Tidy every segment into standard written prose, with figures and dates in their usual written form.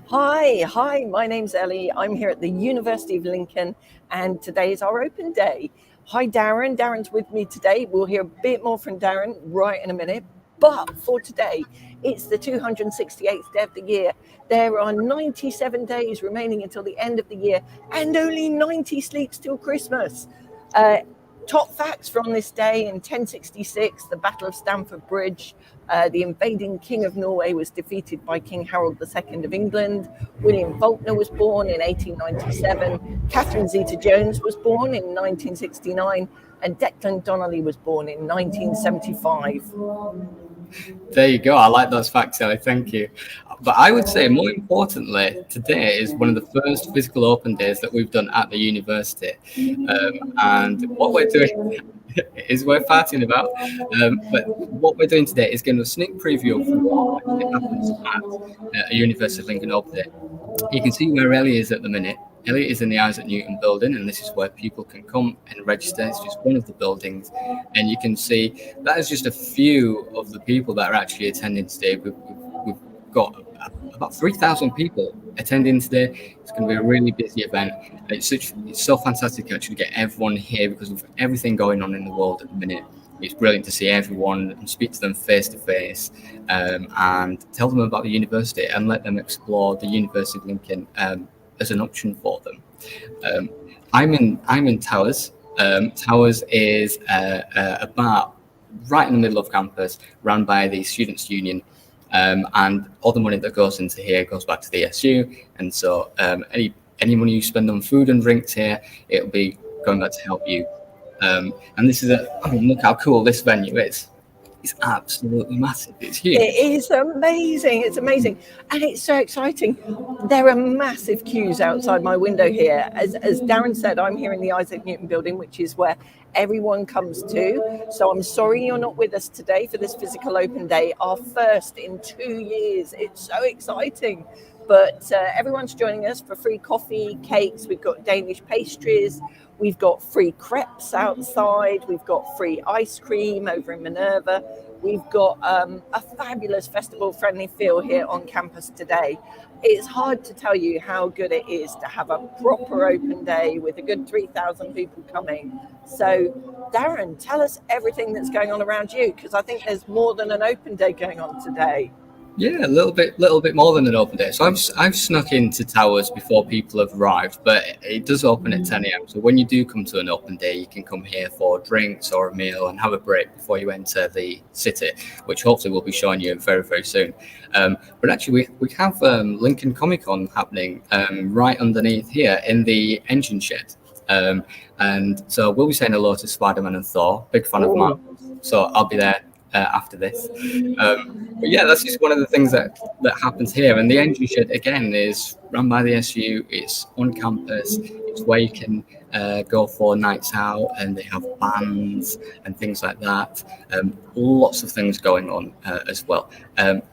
Hi, my name's Ellie. I'm here at the University of Lincoln, and today is our open day. Hi, Darren. Darren's with me today. We'll hear a bit more from Darren right in a minute. But for today, it's the 268th day of the year. There are 97 days remaining until the end of the year, and only 90 sleeps till Christmas. Top facts from this day: in 1066, the Battle of Stamford Bridge, the invading King of Norway was defeated by King Harold II of England. William Faulkner was born in 1897. Catherine Zeta-Jones was born in 1969. And Declan Donnelly was born in 1975. There you go. I like those facts, Ellie. Thank you. But I would say, more importantly, today is one of the first physical open days that we've done at the university. And what we're doing is we're farting about. But what we're doing today is getting a sneak preview of what actually happens at a University of Lincoln Open Day. You can see where Ellie is at the minute. Ellie is in the Isaac Newton building, and this is where people can come and register. It's just one of the buildings, and you can see that is just a few of the people that are actually attending today. We've got about 3,000 people attending today. It's going to be a really busy event. It's so fantastic to actually get everyone here because of everything going on in the world at the minute. It's brilliant to see everyone and speak to them face to face, and tell them about the university and let them explore the University of Lincoln as an option for them. I'm in Towers. Towers is a bar right in the middle of campus, run by the Students' Union, and all the money that goes into here goes back to the SU. And so any money you spend on food and drinks here, it'll be going back to help you. And this is look how cool this venue is. It's absolutely massive. It's huge. It is amazing. It's amazing. And it's so exciting. There are massive queues outside my window here. As Darren said, I'm here in the Isaac Newton building, which is where everyone comes to. So I'm sorry you're not with us today for this physical open day, our first in 2 years. It's so exciting. But everyone's joining us for free coffee, cakes. We've got Danish pastries. We've got free crepes outside. We've got free ice cream over in Minerva. We've got a fabulous festival-friendly feel here on campus today. It's hard to tell you how good it is to have a proper open day with a good 3,000 people coming. So, Darren, tell us everything that's going on around you, because I think there's more than an open day going on today. Yeah, a little bit more than an open day. So I've snuck into Towers before people have arrived, but it does open at 10 a.m. So when you do come to an open day, you can come here for drinks or a meal and have a break before you enter the city, which hopefully we'll be showing you very, very soon. But actually, we have Lincoln Comic Con happening right underneath here in the engine shed. And so we'll be saying hello to Spider-Man and Thor. Big fan of Marvel, so I'll be there after this. But yeah, that's just one of the things that happens here. And the engine shed, again, is run by the SU. It's on campus. It's where you can go for nights out, and they have bands and things like that. Lots of things going on as well.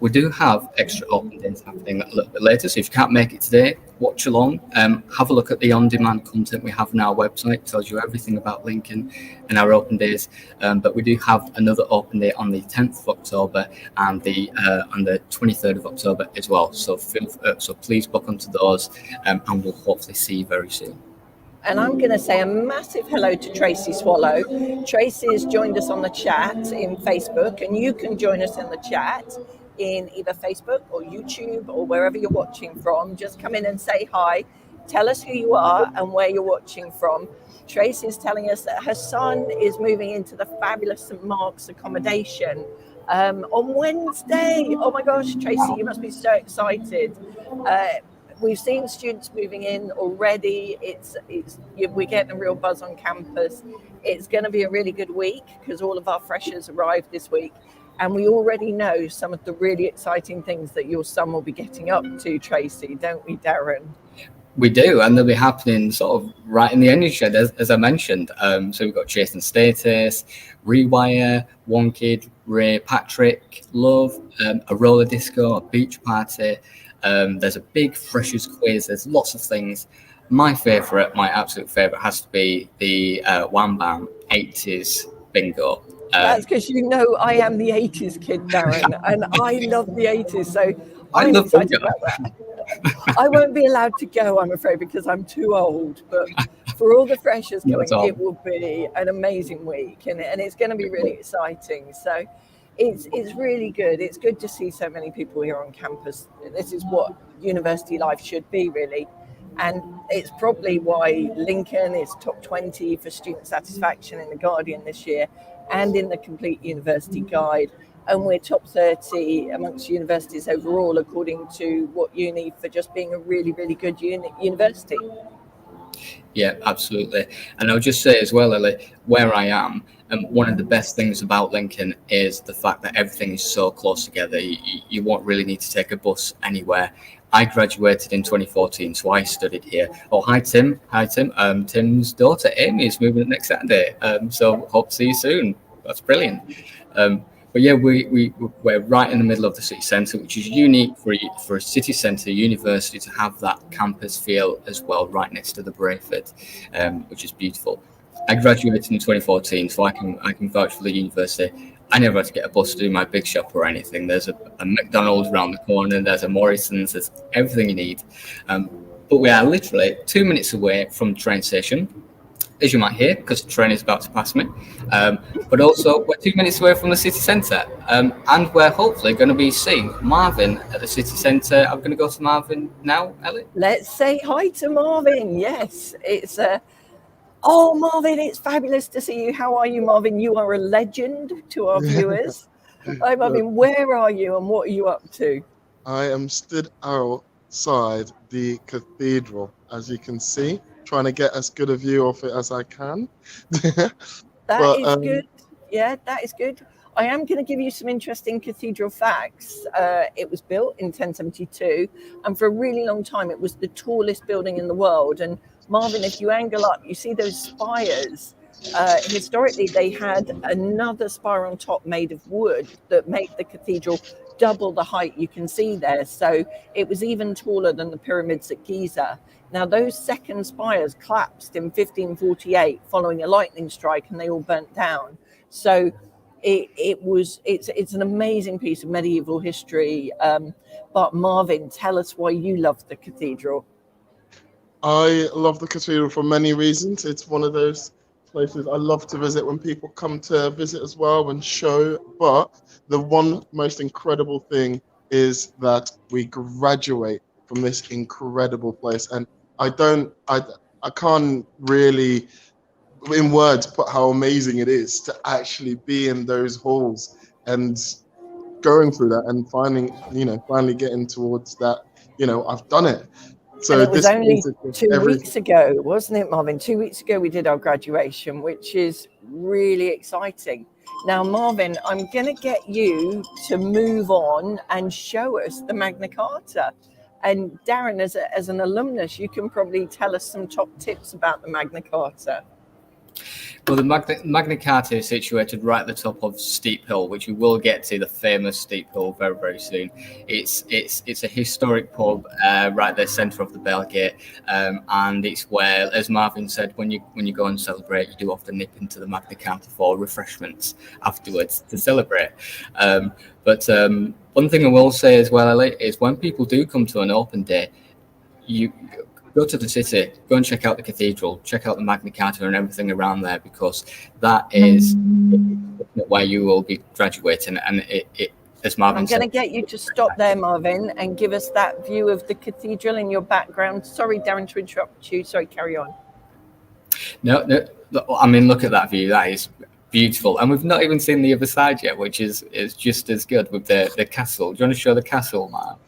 We do have extra open days happening a little bit later. So if you can't make it today, watch along. Have a look at the on-demand content we have on our website. It tells you everything about Lincoln and our open days. But we do have another open day on the 10th of October and on the 23rd of October as well. So please book onto those, and we'll hopefully see you very soon. And I'm going to say a massive hello to Tracy Swallow. Tracy has joined us on the chat in Facebook, and you can join us in the chat in either Facebook or YouTube or wherever you're watching from. Just come in and say hi. Tell us who you are and where you're watching from. Tracy is telling us that her son is moving into the fabulous St. Mark's Accommodation on Wednesday. Oh my gosh, Tracy, you must be so excited. We've seen students moving in already. We're getting a real buzz on campus. It's going to be a really good week because all of our freshers arrived this week. And we already know some of the really exciting things that your son will be getting up to, Tracy, don't we, Darren? We do, and they'll be happening sort of right in the engine shed, as I mentioned. So we've got Chase and Status, Rewire, One Kid, Ray, Patrick, Love, a roller disco, a beach party. There's a big freshers quiz. There's lots of things. My absolute favorite has to be the Wham Bam 80s bingo. That's because I am the 80s kid, Darren, and I love the 80s. So I'm excited about that. I won't be allowed to go, I'm afraid, because I'm too old. But for all the freshers Not going, at all. it will be an amazing week, and it's going to be really exciting. So it's really good. It's good to see so many people here on campus. This is what university life should be, really. And it's probably why Lincoln is top 20 for student satisfaction in The Guardian this year and in the Complete University Guide. And we're top 30 amongst universities overall, according to What Uni, for just being a really, really good university. Yeah, absolutely. And I'll just say as well, Ellie, where I am, one of the best things about Lincoln is the fact that everything is so close together. You won't really need to take a bus anywhere. I graduated in 2014, so I studied here. Oh, hi, Tim. Hi, Tim. Tim's daughter, Amy, is moving next Saturday. So hope to see you soon. That's brilliant. But yeah, we're right in the middle of the city centre, which is unique for a city centre university to have that campus feel as well, right next to the Brayford, which is beautiful. I graduated in 2014, so I can vouch for the university. I never had to get a bus to do my big shop or anything. There's a McDonald's around the corner. There's a Morrison's. There's everything you need. But we are literally 2 minutes away from the train station, as you might hear, because the train is about to pass me. But also, we're 2 minutes away from the city centre. And we're hopefully going to be seeing Marvin at the city centre. I'm going to go to Marvin now, Ellie. Let's say hi to Marvin. Yes, it's Oh, Marvin, it's fabulous to see you. How are you, Marvin? You are a legend to our viewers. Hi, Marvin. Where are you and what are you up to? I am stood outside the cathedral, as you can see, trying to get as good a view of it as I can. That is good. Yeah, that is good. I am going to give you some interesting cathedral facts. It was built in 1072, and for a really long time, it was the tallest building in the world. And Marvin, if you angle up, you see those spires. Historically, they had another spire on top made of wood that made the cathedral double the height you can see there. So it was even taller than the pyramids at Giza. Now, those second spires collapsed in 1548 following a lightning strike, and they all burnt down. So it's an amazing piece of medieval history. But Marvin, tell us why you love the cathedral. I love the cathedral for many reasons. It's one of those places I love to visit when people come to visit as well and show. But the one most incredible thing is that we graduate from this incredible place. And I can't really, in words, put how amazing it is to actually be in those halls and going through that and finally getting towards that, I've done it. So and it was only 2 weeks ago, wasn't it, Marvin? 2 weeks ago, we did our graduation, which is really exciting. Now, Marvin, I'm going to get you to move on and show us the Magna Carta. And Darren, as an alumnus, you can probably tell us some top tips about the Magna Carta. Well, the Magna Carta is situated right at the top of Steep Hill, which we will get to, the famous Steep Hill, very, very soon. It's a historic pub right at the centre of the Bellgate, and it's where, as Marvin said, when you go and celebrate, you do often nip into the Magna Carta for refreshments afterwards to celebrate. But one thing I will say as well, Ellie, is when people do come to an open day, you go to the city, go and check out the cathedral, check out the Magna Carta and everything around there, because that is where you will be graduating. And it as Marvin said, I'm going to get you to stop there, Marvin, and give us that view of the cathedral in your background. Sorry, Darren, to interrupt you. Sorry, carry on. No, I mean, look at that view. That is beautiful. And we've not even seen the other side yet, which is just as good with the castle. Do you want to show the castle, Mark?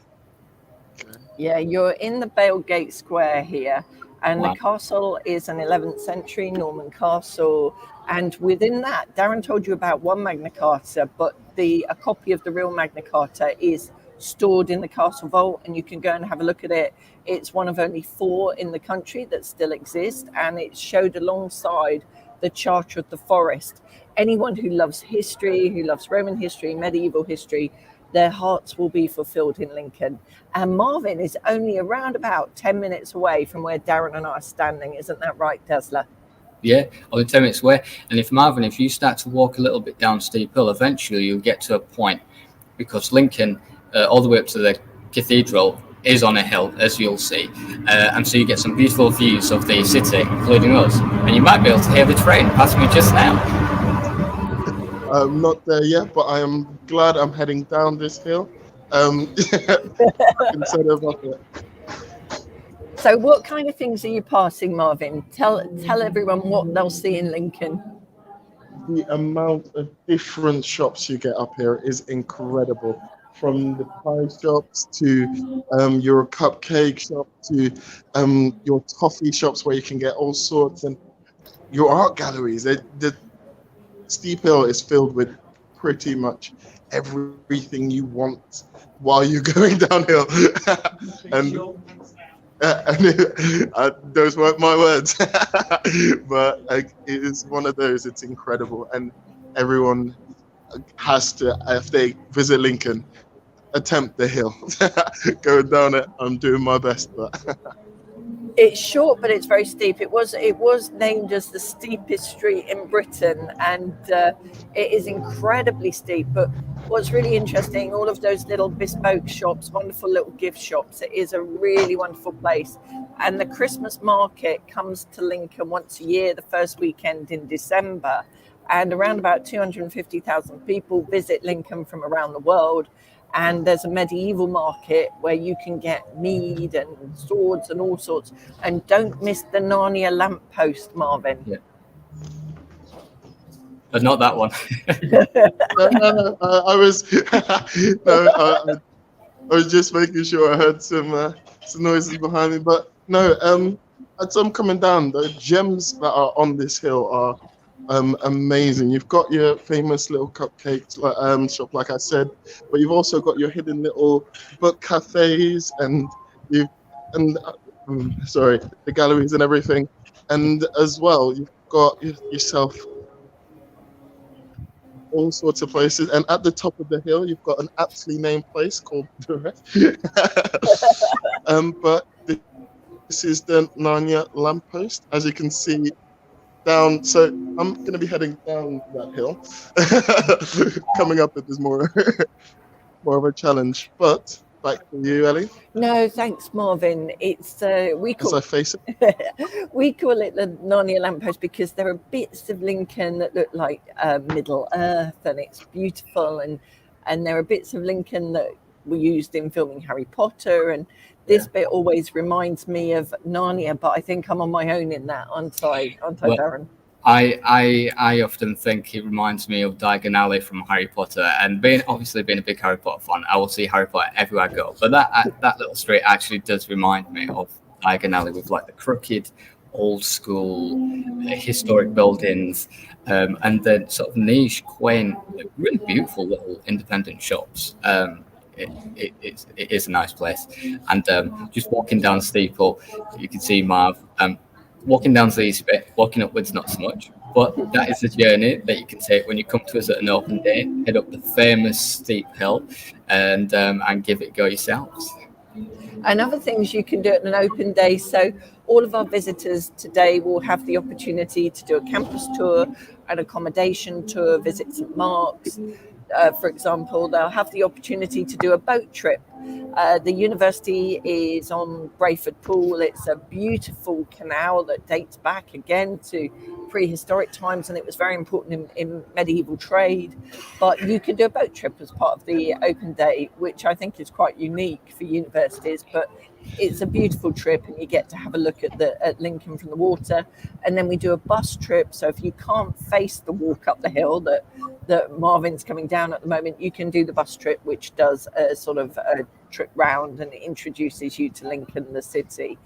Yeah, you're in the Bailgate Square here, and wow. The castle is an 11th century Norman castle, and within that, Darren told you about one Magna Carta, but a copy of the real Magna Carta is stored in the castle vault, and you can go and have a look at it. It's one of only 4 in the country that still exist, and it's showed alongside the Charter of the Forest. Anyone who loves history, who loves Roman history, medieval history, their hearts will be fulfilled in Lincoln. And Marvin is only around about 10 minutes away from where Darren and I are standing. Isn't that right, Tesla? Yeah, only 10 minutes away. And if you start to walk a little bit down Steep Hill, eventually you'll get to a point, because Lincoln, all the way up to the cathedral, is on a hill, as you'll see, and so you get some beautiful views of the city, including us, and you might be able to hear the train passing me just now. I'm not there yet, but I am glad I'm heading down this hill instead of up it. So what kind of things are you passing, Marvin? Tell everyone what they'll see in Lincoln. The amount of different shops you get up here is incredible. From the pie shops to your cupcake shop to your toffee shops where you can get all sorts, and your art galleries. The steep hill is filled with pretty much everything you want while you're going downhill. and those weren't my words, but like, it is one of those. It's incredible, and everyone has to, if they visit Lincoln, attempt the hill. Going down it, I'm doing my best, but It's short, but it's very steep. It was named as the steepest street in Britain, and it is incredibly steep. But what's really interesting, all of those little bespoke shops, wonderful little gift shops. It is a really wonderful place. And the Christmas market comes to Lincoln once a year, the first weekend in December. And around about 250,000 people visit Lincoln from around the world. And there's a medieval market where you can get mead and swords and all sorts. And don't miss the Narnia lamppost, Marvin. Yeah. But not that one. no, I was I was just making sure I heard some noises behind me. But no, as I'm coming down, the gems that are on this hill are amazing. You've got your famous little cupcakes shop, like I said, but you've also got your hidden little book cafes, and the galleries and everything. And as well, you've got yourself all sorts of places. And at the top of the hill, you've got an aptly named place called Durrett. But this is the Narnia lamppost, as you can see down. So I'm going to be heading down that hill. Coming up, it is more of a challenge. But back to you, Ellie. No, thanks, Marvin. It's we call as I face it. We call it the Narnia lamppost because there are bits of Lincoln that look like Middle Earth, and it's beautiful, and there are bits of Lincoln that were used in filming Harry Potter, and this bit always reminds me of Narnia, but I think I'm on my own in that, aren't I, Darren? I often think it reminds me of Diagon Alley from Harry Potter, and being a big Harry Potter fan, I will see Harry Potter everywhere I go. But that little street actually does remind me of Diagon Alley, with like the crooked, old school, historic buildings, and then sort of niche, quaint, really beautiful little independent shops. It is a nice place, and just walking down Steeple, you can see Marv. Walking down's the easy bit, walking upwards not so much, but that is the journey that you can take when you come to us at an open day. Head up the famous steep hill and give it a go yourselves. And other things you can do at an open day. So all of our visitors today will have the opportunity to do a campus tour, an accommodation tour, visit St Mark's. For example, they'll have the opportunity to do a boat trip. The university is on Brayford Pool. It's a beautiful canal that dates back again to prehistoric times, and it was very important in medieval trade. But you can do a boat trip as part of the open day, which I think is quite unique for universities. But it's a beautiful trip, and you get to have a look at Lincoln from the water. And then we do a bus trip. So if you can't face the walk up the hill that Marvin's coming down at the moment, you can do the bus trip, which does a sort of a trip round and it introduces you to Lincoln, the city.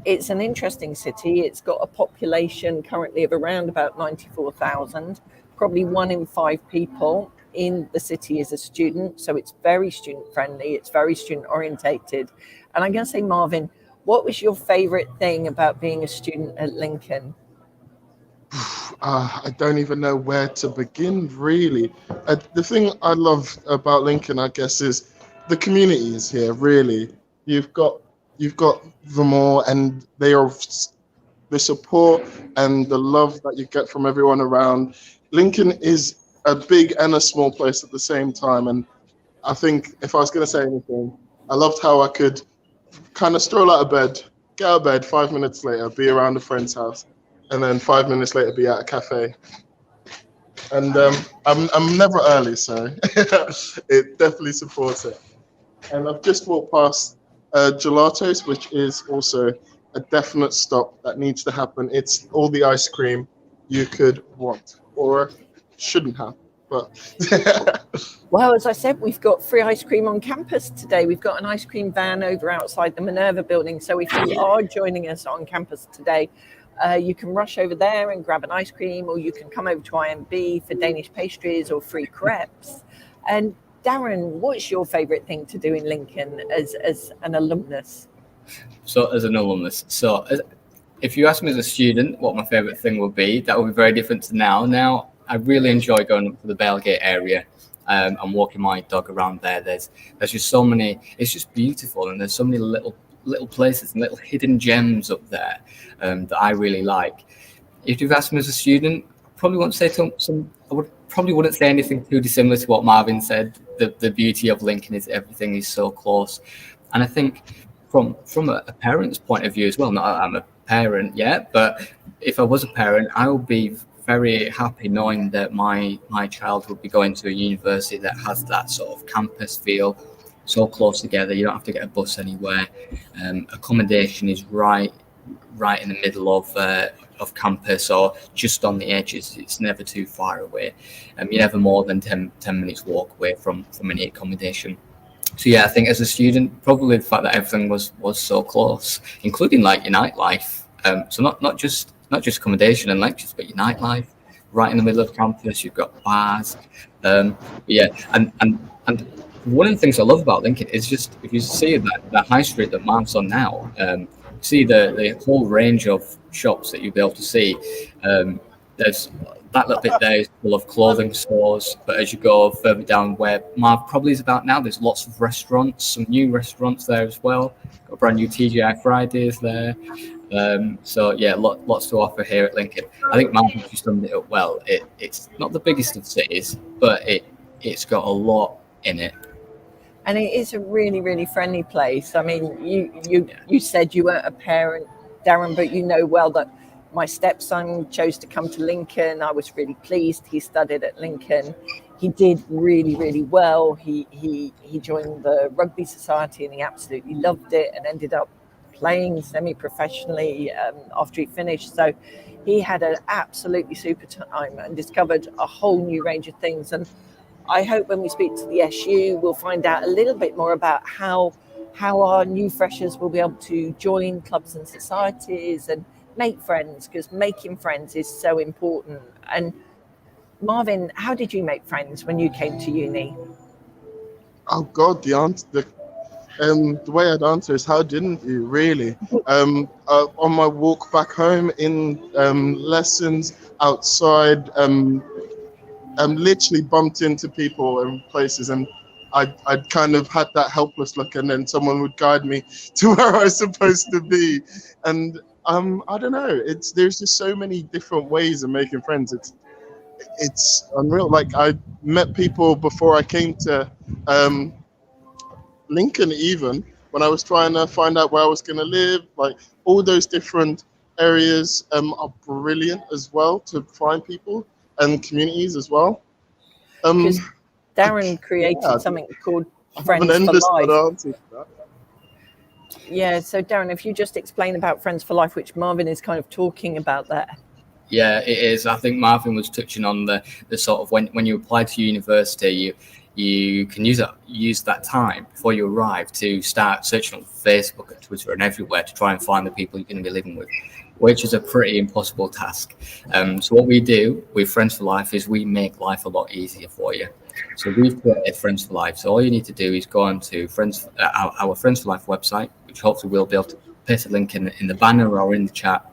It's an interesting city. It's got a population currently of around about 94,000. Probably 1 in 5 people in the city is a student. So it's very student friendly. It's very student orientated. And I'm going to say, Marvin, what was your favorite thing about being a student at Lincoln? I don't even know where to begin, really. The thing I love about Lincoln, I guess, is the community is here, really. You've got them all, and they are the support and the love that you get from everyone around. Lincoln is a big and a small place at the same time, and I think if I was going to say anything, I loved how I could kind of stroll out of bed, get out of bed, 5 minutes later, be around a friend's house, and then 5 minutes later, be at a cafe. And I'm never early, so it definitely supports it. And I've just walked past Gelatos, which is also a definite stop that needs to happen. It's all the ice cream you could want or shouldn't have. But well, as I said, we've got free ice cream on campus today. We've got an ice cream van over outside the Minerva building. So if you are joining us on campus today, you can rush over there and grab an ice cream, or you can come over to IMB for Danish pastries or free crepes. And Darren, what's your favourite thing to do in Lincoln as an alumnus? So as an alumnus, if you ask me as a student what my favourite thing would be, that would be very different to now. Now, I really enjoy going up to the Bailgate area and walking my dog around there. There's just so many, it's just beautiful, and there's so many little places and little hidden gems up there that I really like. If you've asked me as a student, I probably wouldn't say anything too dissimilar to what Marvin said. The beauty of Lincoln is everything is so close. And I think from a parent's point of view as well, not that I'm a parent yet, but if I was a parent, I would be very happy knowing that my child would be going to a university that has that sort of campus feel, so close together. You don't have to get a bus anywhere. Accommodation is right in the middle of campus or just on the edges. It's never too far away. You're never more than 10 minutes walk away from any accommodation. So yeah, I think as a student, probably the fact that everything was so close, including like your nightlife. So not just accommodation and lectures, but your nightlife right in the middle of campus. You've got bars. Yeah, and one of the things I love about Lincoln is just if you see the high street that Marv's on now, see the whole range of shops that you'll be able to see. There's that little bit there is full of clothing stores, but as you go further down where Marv probably is about now, there's lots of restaurants, some new restaurants there as well. Got a brand new TGI Fridays there. So yeah, lots to offer here at Lincoln. I think Marv actually summed it up well. It's not the biggest of cities, but it's got a lot in it. And it is a really, really friendly place. I mean, you said you weren't a parent, Darren, but you know well that my stepson chose to come to Lincoln. I was really pleased. He studied at Lincoln. He did really, really well. He joined the rugby society and he absolutely loved it and ended up playing semi-professionally after he finished. So he had an absolutely super time and discovered a whole new range of things. And I hope when we speak to the SU, we'll find out a little bit more about how our new freshers will be able to join clubs and societies and make friends, because making friends is so important. And Marvin, how did you make friends when you came to uni? Oh God, the way I'd answer is how didn't you really? On my walk back home, in lessons, outside, literally bumped into people and places, and I'd kind of had that helpless look, and then someone would guide me to where I was supposed to be. And I don't know, there's just so many different ways of making friends. It's unreal. Like, I met people before I came to Lincoln, even when I was trying to find out where I was going to live. Like, all those different areas are brilliant as well to find people and communities as well. Because Darren created something called Friends for Life. Yeah, so Darren, if you just explain about Friends for Life, which Marvin is kind of talking about there. Yeah, it is. I think Marvin was touching on the sort of when you apply to university, you can use that time before you arrive to start searching on Facebook and Twitter and everywhere to try and find the people you're going to be living with, which is a pretty impossible task. So what we do with Friends for Life is we make life a lot easier for you. So we've created Friends for Life. So all you need to do is go on to our Friends for Life website, which hopefully we'll be able to put a link in the banner or in the chat.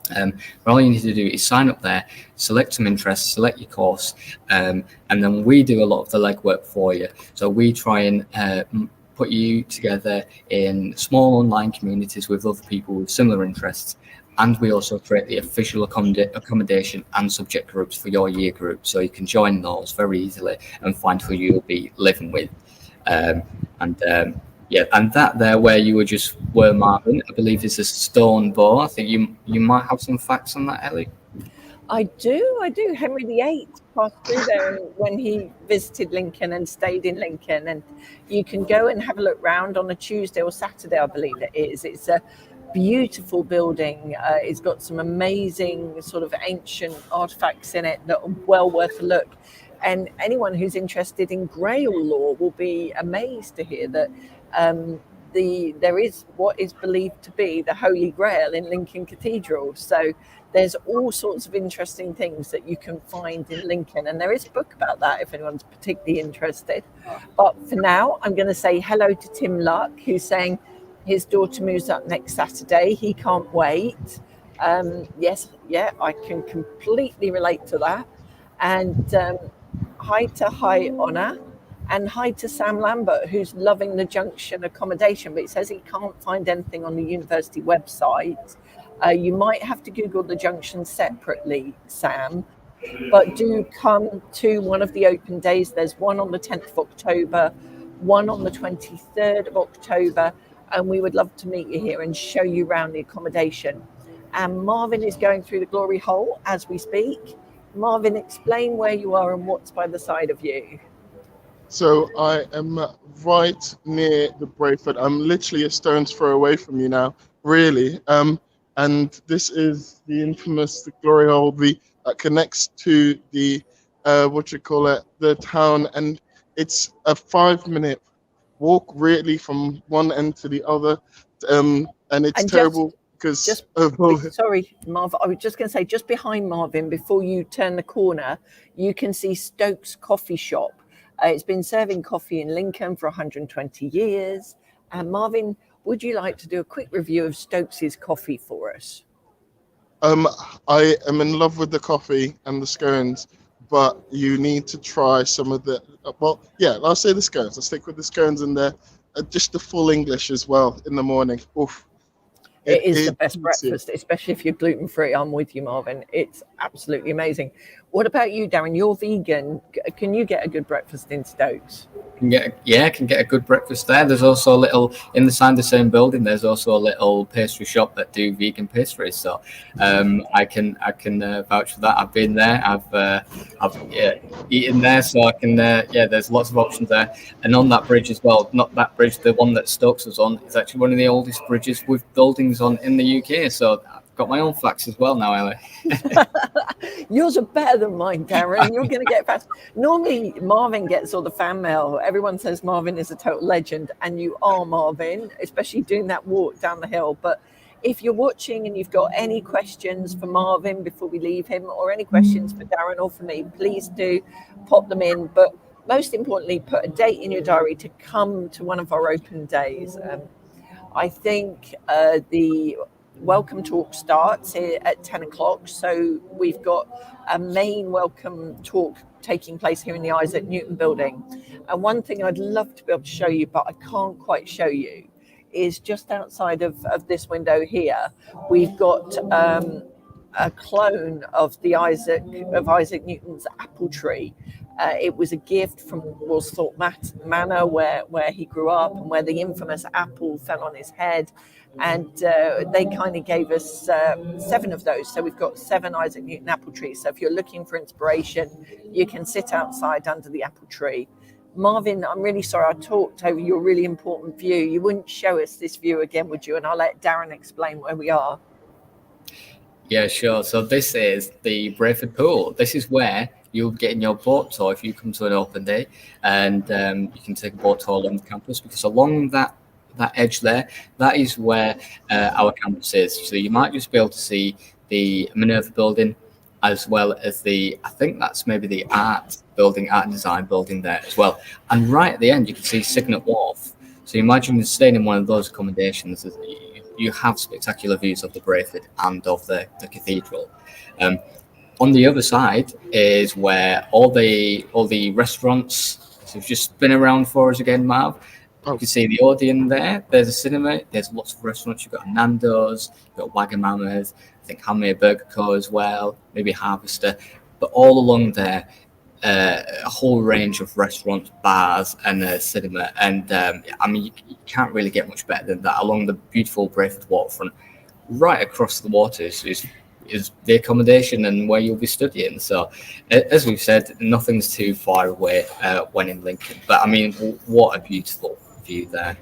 But all you need to do is sign up there, select some interests, select your course, and then we do a lot of the legwork for you. So we try and put you together in small online communities with other people with similar interests. And we also create the official accommodation and subject groups for your year group. So you can join those very easily and find who you'll be living with. Yeah, and that there where you were Marvin, I believe is a stone bow. I think you might have some facts on that, Ellie. I do. Henry VIII passed through there when he visited Lincoln and stayed in Lincoln. And you can go and have a look round on a Tuesday or Saturday, I believe it is. It's a beautiful building. It's got some amazing sort of ancient artifacts in it that are well worth a look. And anyone who's interested in Grail lore will be amazed to hear that there is what is believed to be the Holy Grail in Lincoln Cathedral. So there's all sorts of interesting things that you can find in Lincoln. And there is a book about that if anyone's particularly interested. But for now, I'm going to say hello to Tim Luck, who's saying his daughter moves up next Saturday. He can't wait. Yes, yeah, I can completely relate to that. And hi to High Honor. And hi to Sam Lambert, who's loving the Junction accommodation, but he says he can't find anything on the university website. You might have to Google the Junction separately, Sam, but do come to one of the open days. There's one on the 10th of October, one on the 23rd of October, and we would love to meet you here and show you around the accommodation. And Marvin is going through the glory hole as we speak. Marvin, explain where you are and what's by the side of you. So I am right near the Brayford. I'm literally a stone's throw away from you now, really. And this is the infamous glory hole that connects to the the town, and it's a 5-minute walk really from one end to the other, and it's And terrible because sorry, Marv, I was just going to say, just behind Marvin, before you turn the corner, you can see Stokes Coffee Shop. It's been serving coffee in Lincoln for 120 years. And Marvin, would you like to do a quick review of Stokes's coffee for us? I am in love with the coffee and the scones, but you need to try some of the, I'll say the scones. I'll stick with the scones and just the full English as well in the morning. Oof. It is the best breakfast, especially if you're gluten-free. I'm with you, Marvin. It's absolutely amazing. What about you, Darren? You're vegan. Can you get a good breakfast in Stokes? Can get a good breakfast there. There's also a little, inside the same building, there's also a little pastry shop that do vegan pastries. So I can vouch for that. I've been there. I've eaten there, so I can. There's lots of options there. And on that bridge as well, not that bridge, the one that Stokes was on, is actually one of the oldest bridges with buildings on in the UK. So I've got my own facts as well now, Ellie. Yours are better than mine, Darren. You're going to get fast. Normally, Marvin gets all the fan mail. Everyone says Marvin is a total legend, and you are, Marvin, especially doing that walk down the hill. But if you're watching and you've got any questions for Marvin before we leave him, or any questions for Darren or for me, please do pop them in. But most importantly, put a date in your diary to come to one of our open days. I think the welcome talk starts here at 10 o'clock. So we've got a main welcome talk taking place here in the Isaac Newton building. And one thing I'd love to be able to show you, but I can't quite show you, is just outside of this window here, we've got a clone of Isaac Newton's apple tree. It was a gift from Woolsthorpe Manor, where he grew up, and where the infamous apple fell on his head. And they kind of gave us 7 of those. So we've got 7 Isaac Newton apple trees. So if you're looking for inspiration, you can sit outside under the apple tree. Marvin, I'm really sorry I talked over your really important view. You wouldn't show us this view again, would you? And I'll let Darren explain where we are. Yeah, sure. So this is the Brayford Pool. This is where you'll get in your boat tour if you come to an open day, and you can take a boat tour along the campus, because along that edge there, that is where our campus is. So you might just be able to see the Minerva building, as well as I think that's maybe the art and design building there as well. And right at the end, you can see Signet Wharf. So imagine you're staying in one of those accommodations. You have spectacular views of the Brayford and of the cathedral. On the other side is where all the restaurants. So just spin around for us again, Marv. You can see the Odeon there. There's a cinema. There's lots of restaurants. You've got Nando's, you've got Wagamama's, I think Handmade Burger Co. as well, maybe Harvester. But all along there, a whole range of restaurants, bars, and a cinema. And I mean, you can't really get much better than that. Along the beautiful Brayford waterfront, right across the water is the accommodation and where you'll be studying. So, as we've said, nothing's too far away when in Lincoln. But I mean, what a beautiful view there.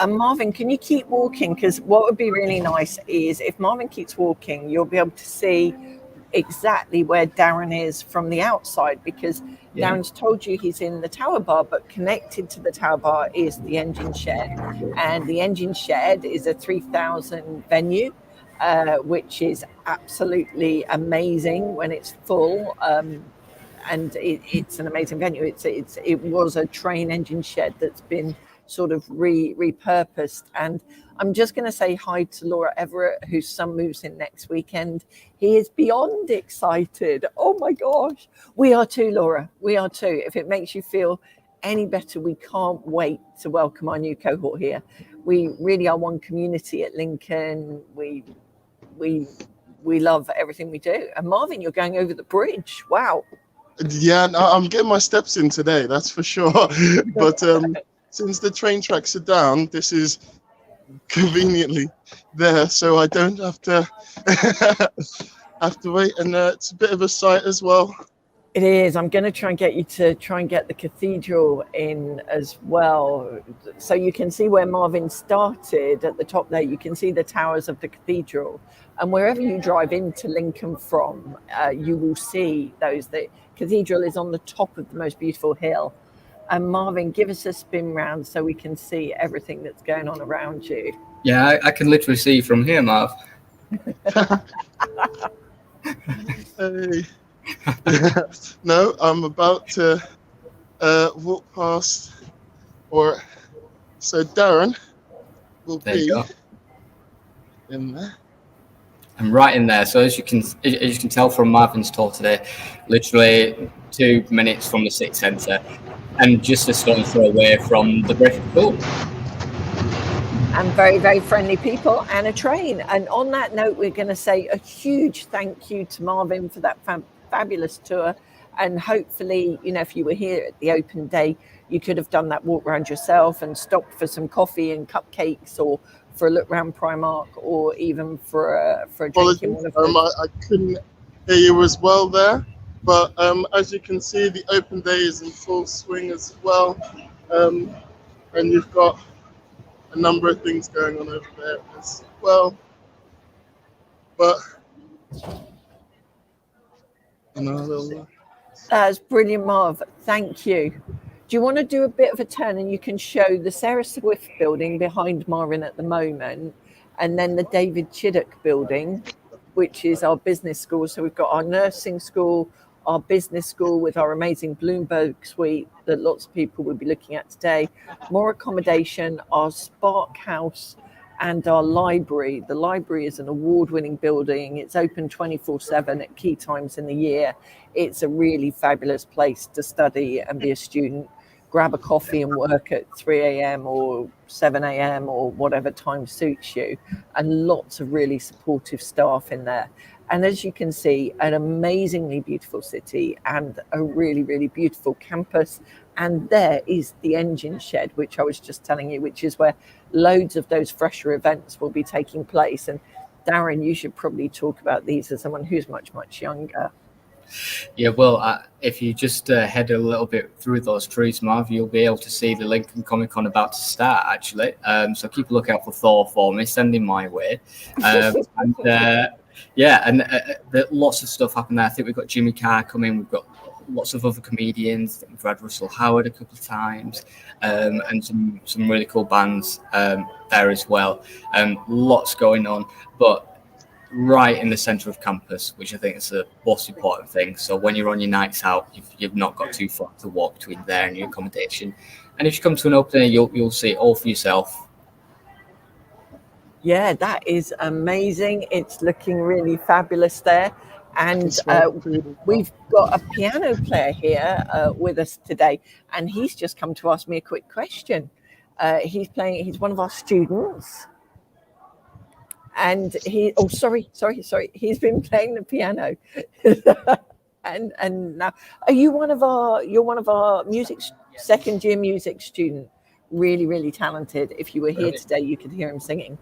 Marvin, can you keep walking? Because what would be really nice is if Marvin keeps walking, you'll be able to see exactly where Darren is from the outside, because Darren's told you he's in the tower bar, but connected to the tower bar is the engine shed. And the engine shed is a 3,000 venue, which is absolutely amazing when it's full. And it's an amazing venue. It was a train engine shed that's been sort of repurposed. And I'm just going to say hi to Laura Everett, whose son moves in next weekend. He is beyond excited. Oh my gosh. We are too, Laura. We are too. If it makes you feel any better, we can't wait to welcome our new cohort here. We really are one community at Lincoln. We love everything we do. And Marvin, you're going over the bridge. Wow. Yeah, I'm getting my steps in today, that's for sure. But since the train tracks are down, this is conveniently there, so I don't have to wait. And it's a bit of a sight as well. It is. I'm going to try and get you to try and get the cathedral in as well, so you can see where Marvin started at the top there. You can see the towers of the cathedral, and wherever you drive into Lincoln from, you will see those. The cathedral is on the top of the most beautiful hill. And Marvin, give us a spin round so we can see everything that's going on around you. Yeah, I can literally see from here, Marv. Hey. No, I'm about to walk past, so Darren will be in there. I'm right in there. So as you can tell from Marvin's talk today, literally 2 minutes from the city centre, and just a stone's throw away from the Brayford Pool. And very, very friendly people and a train. And on that note, we're going to say a huge thank you to Marvin for that fabulous tour. And hopefully, if you were here at the open day, you could have done that walk around yourself and stopped for some coffee and cupcakes, or for a look around Primark, or even for a drink in one of those. I couldn't hear you as well there, but as you can see, the open day is in full swing as well, and you've got a number of things going on over there as well. But that's brilliant, Marv. Thank you. Do you want to do a bit of a turn, and you can show the Sarah Swift building behind Marvin at the moment, and then the David Chiddock building, which is our business school. So we've got our nursing school, our business school with our amazing Bloomberg suite that lots of people will be looking at today, more accommodation, our Spark House, and our library. The library is an award-winning building. It's open 24/7 at key times in the year. It's a really fabulous place to study and be a student. Grab a coffee and work at 3 a.m. or 7 a.m. or whatever time suits you. And lots of really supportive staff in there. And as you can see, an amazingly beautiful city and a really, really beautiful campus. And there is the engine shed, which I was just telling you, which is where loads of those fresher events will be taking place. And Darren, you should probably talk about these as someone who's much, much younger. Yeah, well, if you just head a little bit through those trees, Marv, you'll be able to see the Lincoln Comic Con about to start, actually. So keep a lookout for Thor for me, send him my way. Lots of stuff happened there. I think we've got Jimmy Carr coming. We've got lots of other comedians. We've had Russell Howard a couple of times, and some really cool bands there as well. Lots going on, but right in the centre of campus, which I think is the most important thing. So when you're on your nights out, you've not got too far to walk between there and your accommodation. And if you come to an open day, you'll see it all for yourself. Yeah, that is amazing. It's looking really fabulous there. And we've got a piano player here with us today, and he's just come to ask me a quick question. He's one of our students. And he's been playing the piano. And now, you're one of our second year music student, really talented. If you were here today, you could hear him singing.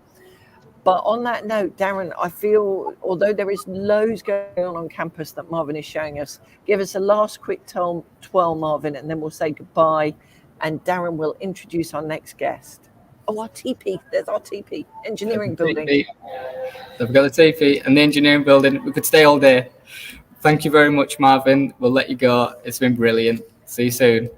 But on that note, Darren, I feel, although there is loads going on campus that Marvin is showing us, give us a last quick twirl, Marvin, and then we'll say goodbye. And Darren will introduce our next guest. Oh, our TP. There's our TP, engineering building. We've got the TP and the engineering building. We could stay all day. Thank you very much, Marvin. We'll let you go. It's been brilliant. See you soon.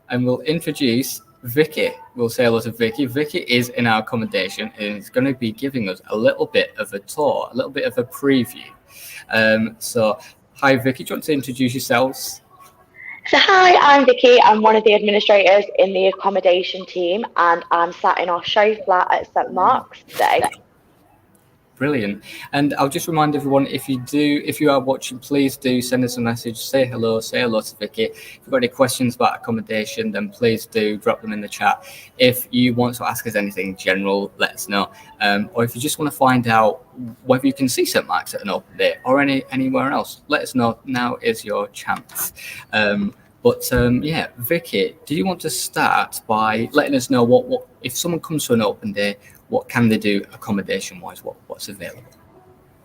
And we'll introduce Vicky. We'll say hello to Vicky. Vicky is in our accommodation and is going to be giving us a little bit of a tour, a little bit of a preview. So, hi, Vicky. Do you want to introduce yourselves? So hi, I'm Vicky. I'm one of the administrators in the accommodation team, and I'm sat in our show flat at St Mark's today. Brilliant. And I'll just remind everyone, if you are watching, please do send us a message, say hello to Vicky. If you've got any questions about accommodation, then please do drop them in the chat. If you want to ask us anything general, let us know. Or if you just want to find out whether you can see St Mark's at an open day or anywhere else, let us know. Now is your chance. Yeah, Vicky, do you want to start by letting us know what if someone comes to an open day, what can they do accommodation-wise? What's available?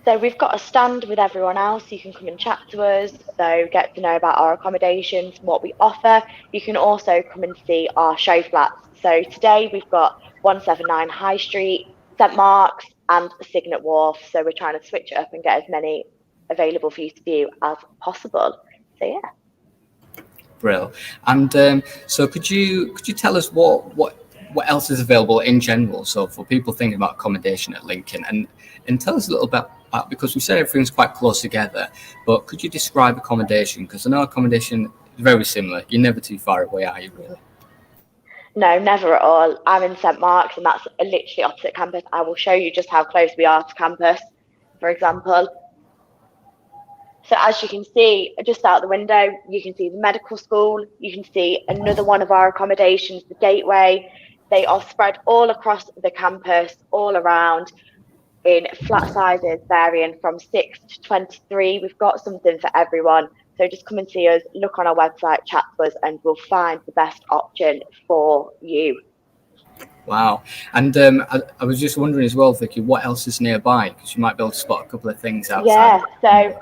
So we've got a stand with everyone else. You can come and chat to us, so get to know about our accommodations, what we offer. You can also come and see our show flats. So today we've got 179 High Street, St Mark's and Signet Wharf. So we're trying to switch it up and get as many available for you to view as possible. So yeah. Brill. And so could you tell us what else is available in general? So for people thinking about accommodation at Lincoln, and tell us a little bit about, because we said everything's quite close together, but could you describe accommodation? Because I know accommodation is very similar. You're never too far away, are you really? No, never at all. I'm in St Mark's and that's literally opposite campus. I will show you just how close we are to campus, for example. So as you can see, just out the window, you can see the medical school. You can see another one of our accommodations, the Gateway. They are spread all across the campus, all around, in flat sizes varying from 6 to 23. We've got something for everyone. So just come and see us, look on our website, chat to us, and we'll find the best option for you. Wow. And I was just wondering as well, Vicky, what else is nearby? Because you might be able to spot a couple of things outside. Yeah, so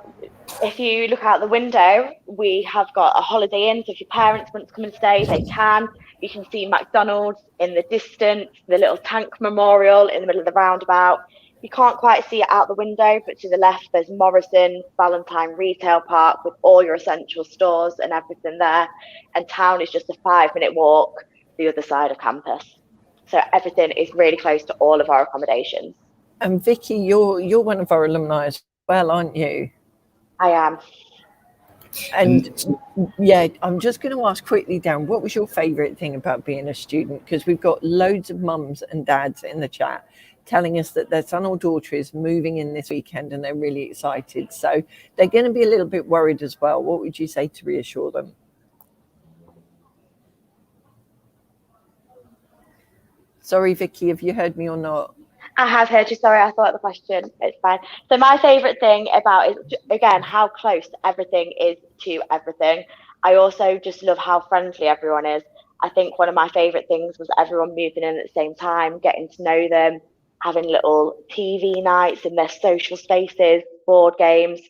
if you look out the window, we have got a Holiday Inn. So if your parents want to come and stay, they can. You can see McDonald's in the distance, the little tank memorial in the middle of the roundabout. You can't quite see it out the window, but to the left, there's Morrison Valentine Retail Park with all your essential stores and everything there. And town is just a 5-minute walk the other side of campus. So everything is really close to all of our accommodations. And Vicky, you're one of our alumni as well, aren't you? I am. And yeah, I'm just going to ask quickly, Darren, what was your favourite thing about being a student? Because we've got loads of mums and dads in the chat telling us that their son or daughter is moving in this weekend and they're really excited. So they're going to be a little bit worried as well. What would you say to reassure them? Sorry, Vicky, have you heard me or not? I have heard you. Sorry, I thought the question. It's fine. So my favourite thing about is, again, how close everything is to everything. I also just love how friendly everyone is. I think one of my favourite things was everyone moving in at the same time, getting to know them, having little TV nights in their social spaces, board games.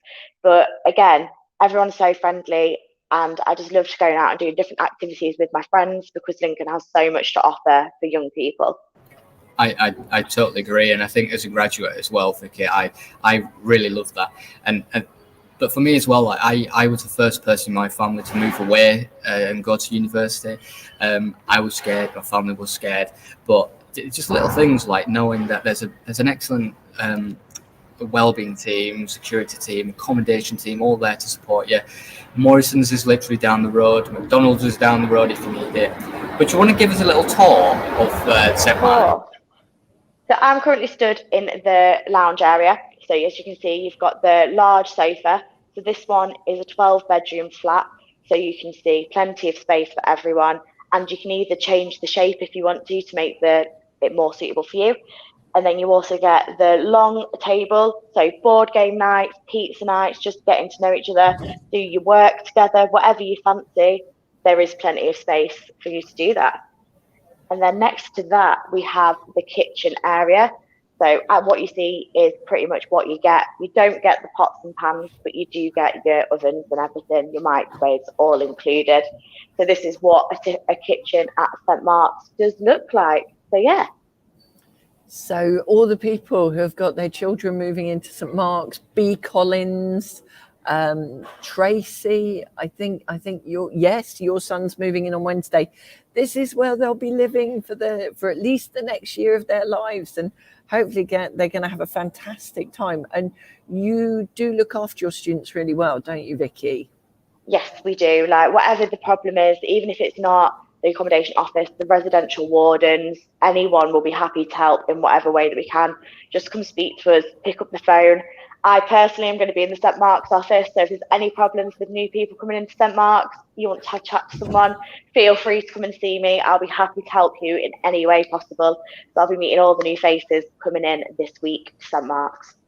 But again, everyone's so friendly. And I just loved going out and doing different activities with my friends because Lincoln has so much to offer for young people. I totally agree, and I think as a graduate as well, Vicky, I really love that. But for me as well, I was the first person in my family to move away and go to university. I was scared, my family was scared, but just little things like knowing that there's an excellent wellbeing team, security team, accommodation team, all there to support you. Morrison's is literally down the road. McDonald's is down the road if you need it. But you want to give us a little tour of St Mark's? So I'm currently stood in the lounge area. So as you can see, you've got the large sofa. So this one is a 12-bedroom flat. So you can see plenty of space for everyone. And you can either change the shape if you want to make it more suitable for you. And then you also get the long table, so board game nights, pizza nights, just getting to know each other, do your work together, whatever you fancy. There is plenty of space for you to do that. And then next to that, we have the kitchen area. So what you see is pretty much what you get. You don't get the pots and pans, but you do get your ovens and everything, your microwaves, all included. So this is what a kitchen at St Mark's does look like. So yeah. So all the people who have got their children moving into St Mark's, B. Collins, Tracy, I think your son's moving in on Wednesday. This is where they'll be living for at least the next year of their lives, and hopefully they're going to have a fantastic time. And you do look after your students really well, don't you, Vicky? Yes, we do. Like, whatever the problem is, even if it's not the accommodation office, the residential wardens, anyone will be happy to help in whatever way that we can. Just come speak to us, pick up the phone. I personally am going to be in the St Mark's office, so if there's any problems with new people coming into St Mark's, you want to have a chat to someone, feel free to come and see me. I'll be happy to help you in any way possible. So I'll be meeting all the new faces coming in this week to St Mark's.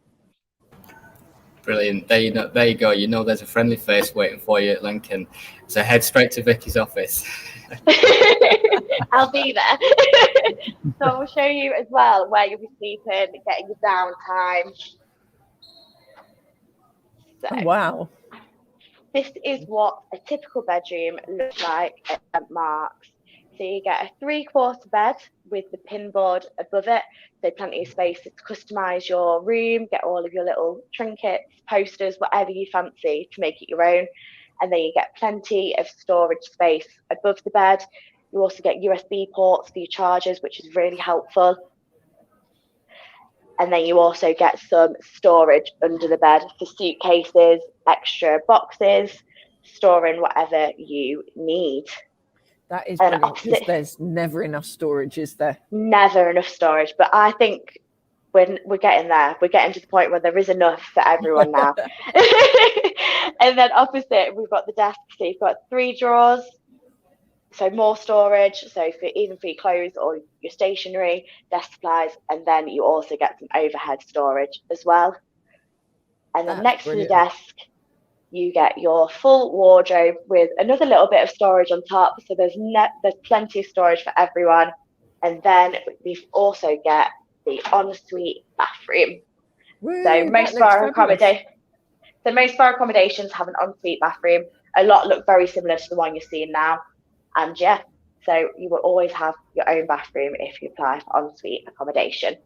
Brilliant. There you go. You know there's a friendly face waiting for you at Lincoln. So head straight to Vicky's office. I'll be there. So I'll show you as well where you'll be sleeping, getting your downtime. So, oh, wow. This is what a typical bedroom looks like at St Mark's. So you get a 3/4 bed with the pin board above it. So plenty of space to customise your room, get all of your little trinkets, posters, whatever you fancy to make it your own. And then you get plenty of storage space above the bed. You also get USB ports for your chargers, which is really helpful. And then you also get some storage under the bed for suitcases, extra boxes, storing whatever you need. That is brilliant, because there's never enough storage, is there? Never enough storage. But I think we're getting there. We're getting to the point where there is enough for everyone now. And then opposite, we've got the desk. So you've got 3 drawers. So more storage, so even for your clothes or your stationery, desk supplies, and then you also get some overhead storage as well. And then next to the desk, you get your full wardrobe with another little bit of storage on top. So there's plenty of storage for everyone. And then we also get the ensuite bathroom. Woo, so most of our accommodations have an ensuite bathroom. A lot look very similar to the one you're seeing now. And yeah, so you will always have your own bathroom if you apply for ensuite accommodation.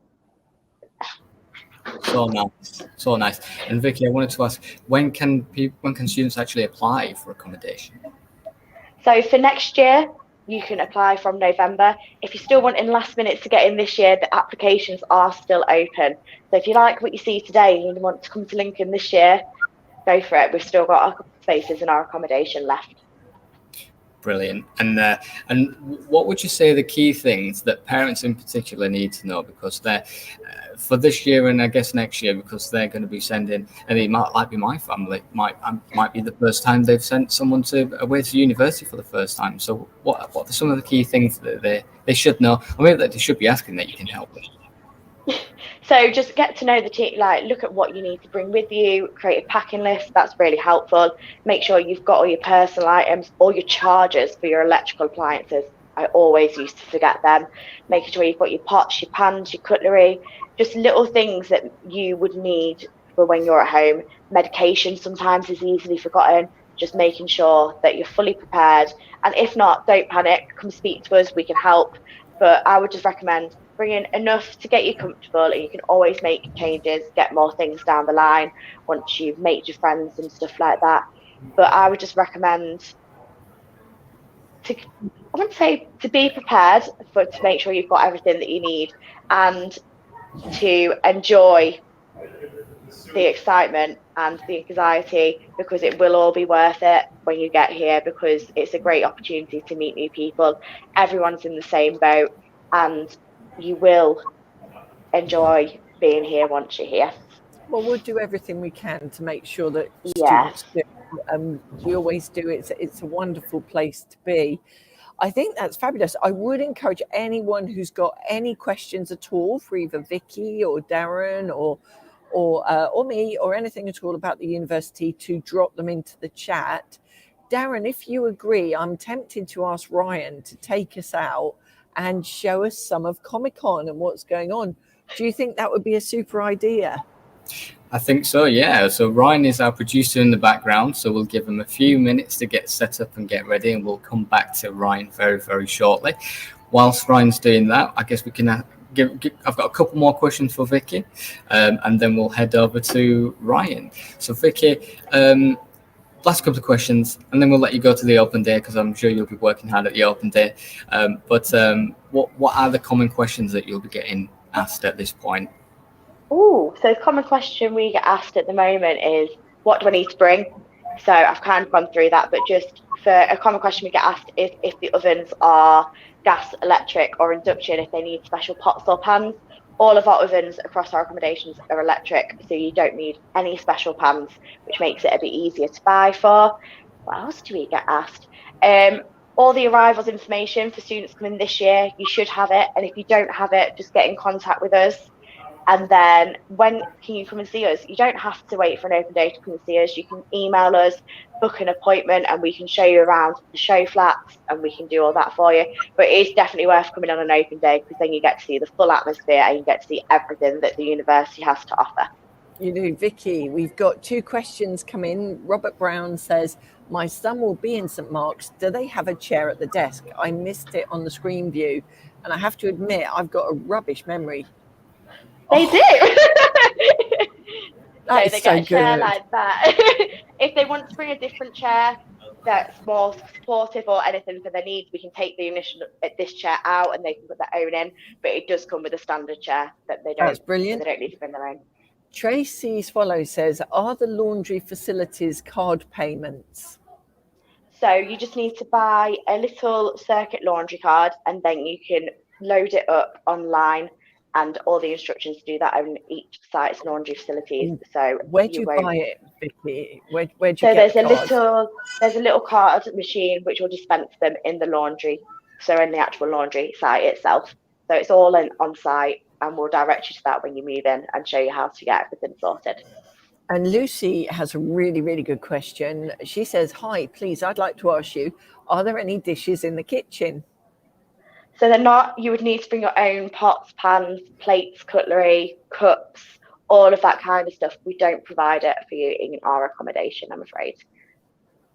So nice. And Vicky, I wanted to ask, when can students actually apply for accommodation? So for next year, you can apply from November. If you're still wanting last minute to get in this year, the applications are still open. So if you like what you see today and you want to come to Lincoln this year, go for it. We've still got a couple of spaces in our accommodation left. Brilliant. And what would you say are the key things that parents in particular need to know, because they're for this year and I guess next year, because they're going to be sending, and it might be my family, might be the first time they've sent someone away to university for the first time. So what are some of the key things that they should know, or maybe that they should be asking that you can help with? So just get to know the team, like look at what you need to bring with you, create a packing list. That's really helpful. Make sure you've got all your personal items, all your chargers for your electrical appliances. I always used to forget them. Making sure you've got your pots, your pans, your cutlery, just little things that you would need for when you're at home. Medication sometimes is easily forgotten. Just making sure that you're fully prepared. And if not, don't panic. Come speak to us. We can help. But I would just recommend bringing enough to get you comfortable, and you can always make changes, get more things down the line once you've made your friends and stuff like that. But I would just recommend I wouldn't say to be prepared, but to make sure you've got everything that you need, and to enjoy the excitement and the anxiety, because it will all be worth it when you get here, because it's a great opportunity to meet new people. Everyone's in the same boat, and you will enjoy being here once you're here. Well, we'll do everything we can to make sure that students do. We always do. It's a wonderful place to be. I think that's fabulous. I would encourage anyone who's got any questions at all for either Vicky or Darren or me or anything at all about the university to drop them into the chat. Darren, if you agree, I'm tempted to ask Ryan to take us out and show us some of Comic-Con and what's going on. Do you think that would be a super idea? I think so, yeah. So Ryan is our producer in the background, so we'll give him a few minutes to get set up and get ready, and we'll come back to Ryan very, very shortly. Whilst Ryan's doing that, I guess we can I've got a couple more questions for Vicky, and then we'll head over to Ryan. So Vicky, last couple of questions, and then we'll let you go to the open day, because I'm sure you'll be working hard at the open day. But what are the common questions that you'll be getting asked at this point? Oh, so the common question we get asked at the moment is, what do I need to bring? So I've kind of gone through that, but just for a common question we get asked is if the ovens are gas, electric or induction, if they need special pots or pans. All of our ovens across our accommodations are electric, so you don't need any special pans, which makes it a bit easier to buy for. What else do we get asked? All the arrivals information for students coming this year, you should have it. And if you don't have it, just get in contact with us. And then when can you come and see us? You don't have to wait for an open day to come and see us. You can email us, book an appointment, and we can show you around the show flats and we can do all that for you. But it is definitely worth coming on an open day, because then you get to see the full atmosphere and you get to see everything that the university has to offer. You do, Vicky. We've got 2 questions come in. Robert Brown says, my son will be in St Mark's. Do they have a chair at the desk? I missed it on the screen view. And I have to admit, I've got a rubbish memory. They do. That is they so get a chair good. like that. If they want to bring a different chair that's more supportive or anything for their needs, we can take the initial this chair out and they can put their own in. But it does come with a standard chair that they don't. That's brilliant. They don't need to bring their own. Tracy Swallow says, are the laundry facilities card payments? So you just need to buy a little circuit laundry card, and then you can load it up online. And all the instructions to do that on each site's laundry facilities. So where do you buy it, Vicky? Where do you get there's a little card machine which will dispense them in the laundry. So in the actual laundry site itself. So it's all on site, and we'll direct you to that when you move in and show you how to get everything sorted. And Lucy has a really, really good question. She says, hi, please, I'd like to ask you, are there any dishes in the kitchen? So they're not. You would need to bring your own pots, pans, plates, cutlery, cups, all of that kind of stuff. We don't provide it for you in our accommodation, I'm afraid.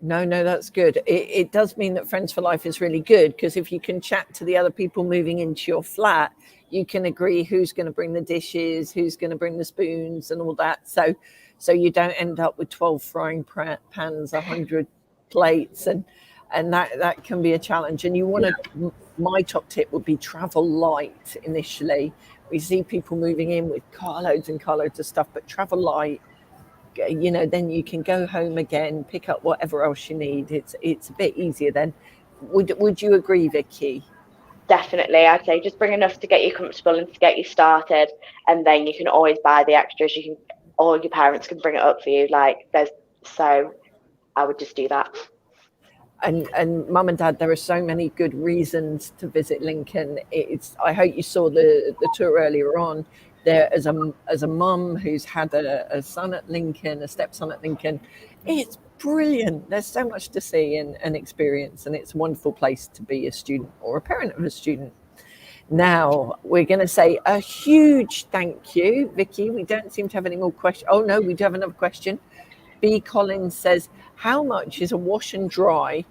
No, that's good. It does mean that Friends for Life is really good, because if you can chat to the other people moving into your flat, you can agree who's going to bring the dishes, who's going to bring the spoons and all that. So you don't end up with 12 frying pans, 100 plates, and that can be a challenge. And you want to, my top tip would be travel light initially. We see people moving in with carloads and carloads of stuff, but travel light, then you can go home again, pick up whatever else you need. It's a bit easier then. Would you agree, Vicky? Definitely. I'd say just bring enough to get you comfortable and to get you started, and then you can always buy the extras. All your parents can bring it up for you. So I would just do that. And Mum and Dad, there are so many good reasons to visit Lincoln. I hope you saw the tour earlier on. There, as a mum who's had a son at Lincoln, a stepson at Lincoln, it's brilliant. There's so much to see and experience, and it's a wonderful place to be a student or a parent of a student. Now, we're going to say a huge thank you, Vicky. We don't seem to have any more questions. Oh, no, we do have another question. B. Collins says, how much is a wash and dry?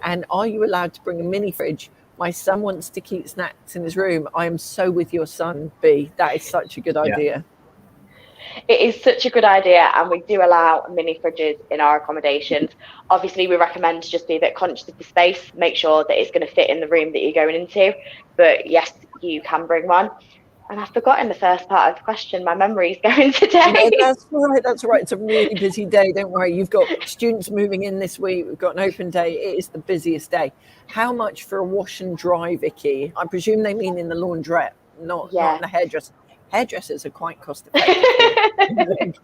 And are you allowed to bring a mini fridge? My son wants to keep snacks in his room. I am so with your son, B. That is such a good idea. It is such a good idea, and we do allow mini fridges in our accommodations. Obviously, we recommend to just be a bit conscious of the space, make sure that it's going to fit in the room that you're going into. But yes, you can bring one. And I've forgotten the first part of the question. My memory's going today. No, that's right. It's a really busy day. Don't worry. You've got students moving in this week. We've got an open day. It is the busiest day. How much for a wash and dry, Vicky? I presume they mean in the laundrette, not in the hairdresser. Hairdressers are quite cost effective.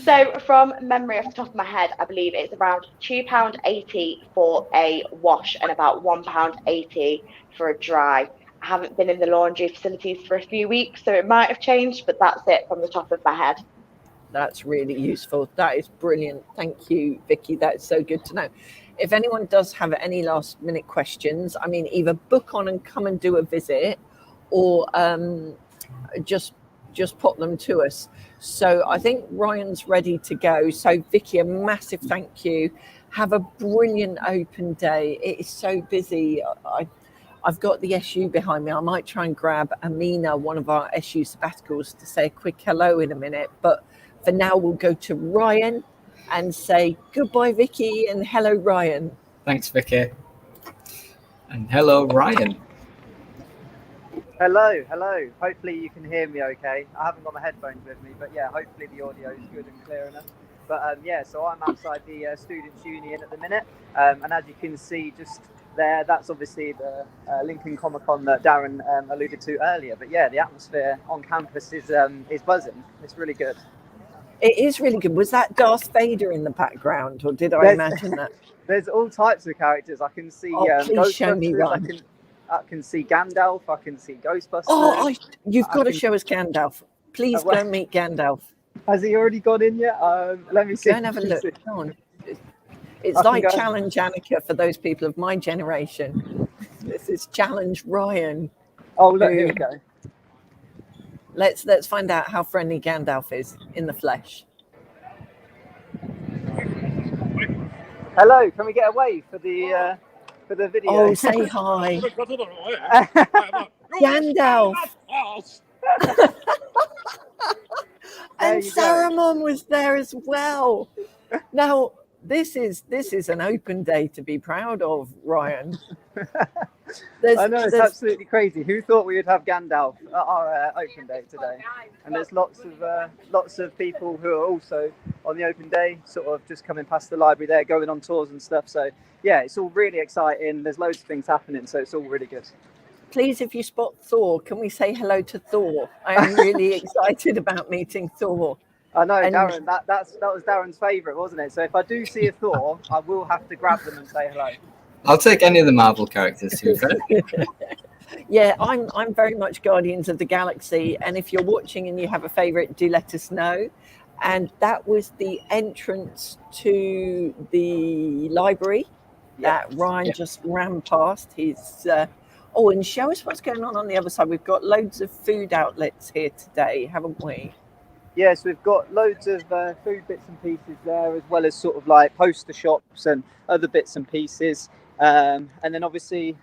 So from memory off the top of my head, I believe it's around £2.80 for a wash and about £1.80 for a dry. I haven't been in the laundry facilities for a few weeks, so it might have changed, but that's it from the top of my head. That's really useful. That is brilliant. Thank you, Vicky. That's so good to know. If anyone does have any last minute questions, I mean, either book on and come and do a visit, or just pop them to us. So I think Ryan's ready to go. So Vicky, a massive thank you. Have a brilliant open day. It is so busy. I've got the SU behind me. I might try and grab Amina, one of our SU sabbaticals, to say a quick hello in a minute. But for now, we'll go to Ryan and say goodbye, Vicky, and hello, Ryan. Thanks, Vicky. And hello, Ryan. Hello. Hopefully you can hear me okay. I haven't got my headphones with me, but yeah, hopefully the audio is good and clear enough. But so I'm outside the Students' Union at the minute, and as you can see just there, that's obviously the Lincoln Comic Con that Darren alluded to earlier. But yeah, the atmosphere on campus is buzzing. It's really good. It is really good. Was that Darth Vader in the background, or did I imagine that? There's all types of characters. I can see please show me, Ryan. I can see Gandalf. I can see Ghostbusters. You've got to show us Gandalf. Please go and meet Gandalf. Has he already got in yet? Let me see. Go and have a look. Come on. It's like Challenge Annika for those people of my generation. This is Challenge Ryan. Oh, look, here we go. Let's find out how friendly Gandalf is in the flesh. Hello, can we get a wave for the video? Oh, say hi. Gandalf. And Saruman was there as well. Now, this is an open day to be proud of, Ryan. I know, it's absolutely crazy. Who thought we would have Gandalf at our open day today? And there's lots of people who are also on the open day, sort of just coming past the library there, going on tours and stuff. So yeah, it's all really exciting. There's loads of things happening, so it's all really good. Please, if you spot Thor, can we say hello to Thor? I am really excited about meeting Thor. I know, Darren, that was Darren's favourite, wasn't it? So if I do see a Thor, I will have to grab them and say hello. I'll take any of the Marvel characters too. Yeah, I'm very much Guardians of the Galaxy, and if you're watching and you have a favourite, do let us know. And that was the entrance to the library that Ryan just ran past. He's and show us what's going on the other side. We've got loads of food outlets here today, haven't we? Yes, we've got loads of food bits and pieces there, as well as sort of like poster shops and other bits and pieces. And then obviously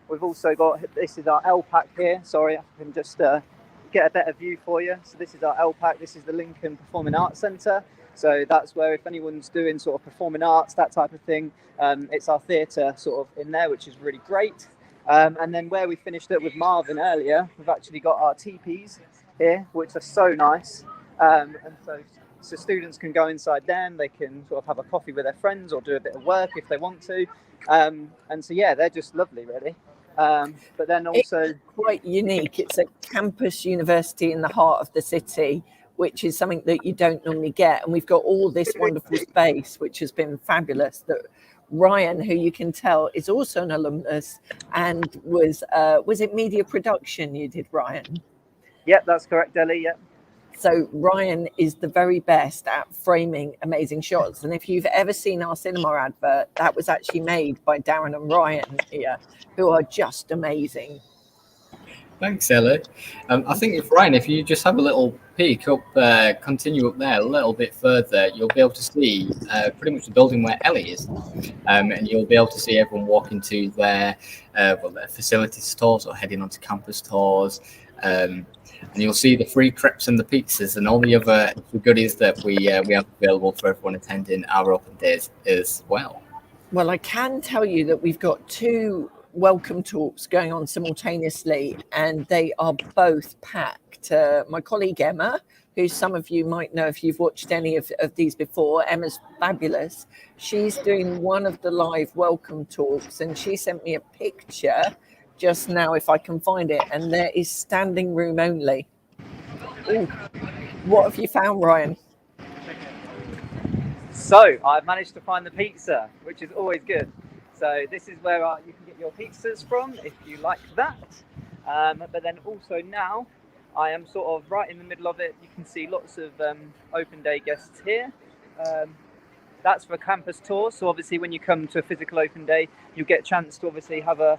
we've also got, this is our L-Pack here. Sorry, I can just get a better view for you. So this is our L-Pack. This is the Lincoln Performing Arts Centre. So that's where if anyone's doing sort of performing arts, that type of thing, it's our theatre sort of in there, which is really great. And then where we finished it with Marvin earlier, we've actually got our teepees here, which are so nice. And so students can go inside them, they can sort of have a coffee with their friends or do a bit of work if they want to. And so, yeah, they're just lovely, really. But then also... It's quite unique. It's a campus university in the heart of the city, which is something that you don't normally get. And we've got all this wonderful space, which has been fabulous. That Ryan, who you can tell is also an alumnus and was it media production you did, Ryan? Yep, that's correct, Ellie, yep. So Ryan is the very best at framing amazing shots. And if you've ever seen our cinema advert, that was actually made by Darren and Ryan here, who are just amazing. Thanks, Ellie. I think if you just have a little peek up, continue up there a little bit further, you'll be able to see pretty much the building where Ellie is. And you'll be able to see everyone walking to their facility tours or heading onto campus tours. And you'll see the free crepes and the pizzas and all the other goodies that we have available for everyone attending our open days as well. Well, I can tell you that we've got 2 welcome talks going on simultaneously, and they are both packed. My colleague Emma, who some of you might know if you've watched any of these before, Emma's fabulous. She's doing one of the live welcome talks, and she sent me a picture just now, if I can find it, and there is standing room only. Ooh. What have you found, Ryan? So I've managed to find the pizza, which is always good. So this is where you can get your pizzas from if you like that. But then also now I am sort of right in the middle of it. You can see lots of open day guests here. That's for campus tours. So obviously when you come to a physical open day, you get a chance to obviously have a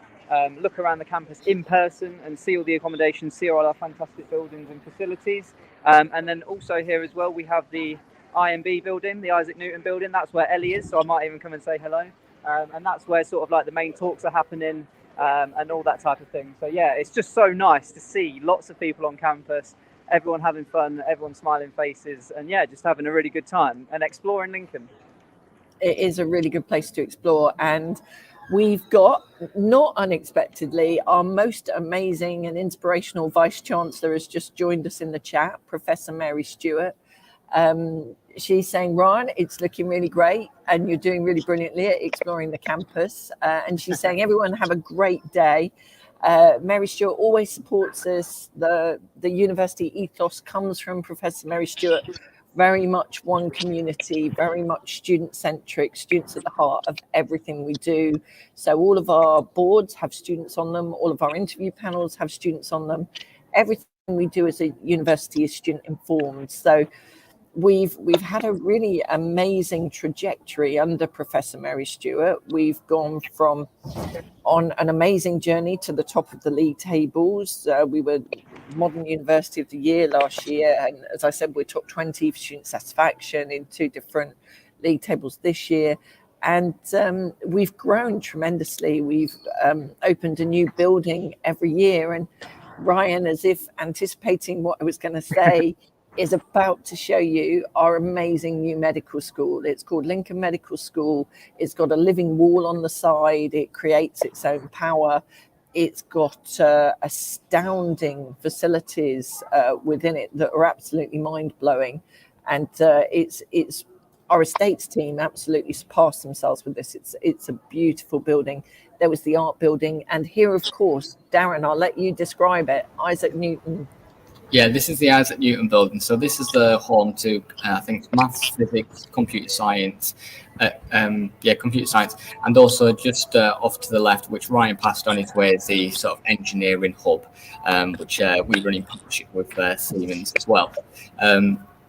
look around the campus in person and see all the accommodation, see all our fantastic buildings and facilities. And then also here as well, we have the IMB building, the Isaac Newton building. That's where Ellie is. So I might even come and say hello. And that's where sort of like the main talks are happening and all that type of thing. So yeah, it's just so nice to see lots of people on campus, everyone having fun, everyone smiling faces, and yeah, just having a really good time and exploring Lincoln. It is a really good place to explore, and we've got, not unexpectedly, our most amazing and inspirational Vice Chancellor has just joined us in the chat, Professor Mary Stewart. She's saying, Ryan, it's looking really great and you're doing really brilliantly at exploring the campus. And she's saying, everyone have a great day. Mary Stewart always supports us. The university ethos comes from Professor Mary Stewart. Very much one community, very much student-centric, students at the heart of everything we do. So all of our boards have students on them. All of our interview panels have students on them. Everything we do as a university is student-informed. So we've had a really amazing trajectory under Professor Mary Stewart. We've gone from on an amazing journey to the top of the league tables. We were Modern University of the Year last year, and as I said, we're top 20 for student satisfaction in 2 different league tables this year. And we've grown tremendously. We've opened a new building every year, and Ryan, as if anticipating what I was going to say, is about to show you our amazing new medical school. It's called Lincoln Medical School. It's got a living wall on the side. It creates its own power. It's got astounding facilities within it that are absolutely mind-blowing. And it's our estates team absolutely surpassed themselves with this. It's a beautiful building. There was the art building. And here, of course, Darren, I'll let you describe it. Isaac Newton. Yeah, this is the Isaac Newton building. So this is the home to, I think, maths, physics, computer science. Computer science. And also just off to the left, which Ryan passed on his way, is the sort of engineering hub, which we run in partnership with Siemens as well.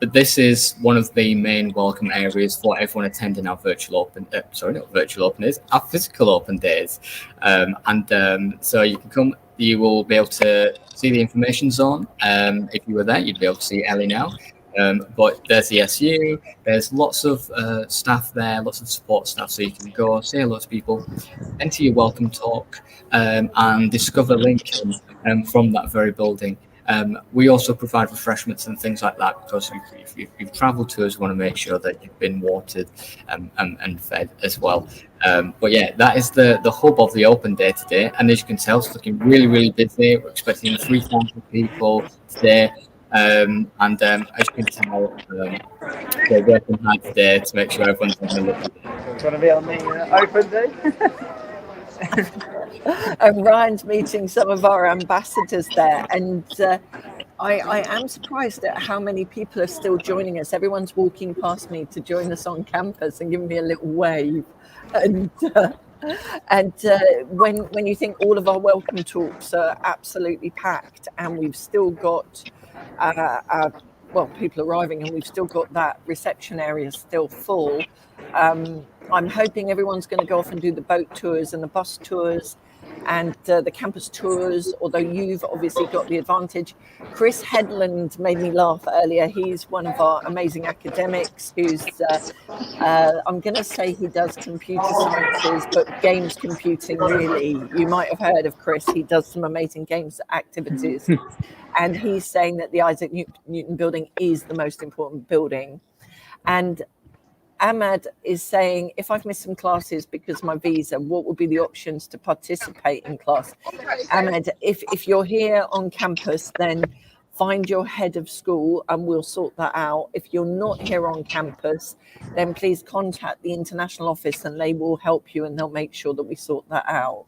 But this is one of the main welcome areas for everyone attending our virtual open, our physical open days. So you can come, you will be able to see the information zone. If you were there, you'd be able to see Ellie now. But there's the SU, there's lots of staff there, lots of support staff, so you can go say hello to people, enter your welcome talk, and discover Lincoln from that very building. We also provide refreshments and things like that, because if you've travelled to us, we want to make sure that you've been watered and fed as well. But yeah, that is the hub of the open day today, and as you can tell, it's looking really, really busy. We're expecting 3,000 people today, and as you can tell, we're working hard today to make sure everyone's having a look. It's going to be on the open day. And Ryan's meeting some of our ambassadors there, and I am surprised at how many people are still joining us. Everyone's walking past me to join us on campus and giving me a little wave. And when you think all of our welcome talks are absolutely packed, and we've still got people arriving, and we've still got that reception area still full. I'm hoping everyone's going to go off and do the boat tours and the bus tours and the campus tours, although you've obviously got the advantage. Chris Headland made me laugh earlier. He's one of our amazing academics who's, I'm going to say he does computer sciences, but games computing really. You might have heard of Chris. He does some amazing games activities. And he's saying that the Isaac Newton building is the most important building. And Ahmad is saying, if I've missed some classes because of my visa, what will be the options to participate in class? Ahmad, if you're here on campus, then find your head of school and we'll sort that out. If you're not here on campus, then please contact the international office and they will help you and they'll make sure that we sort that out.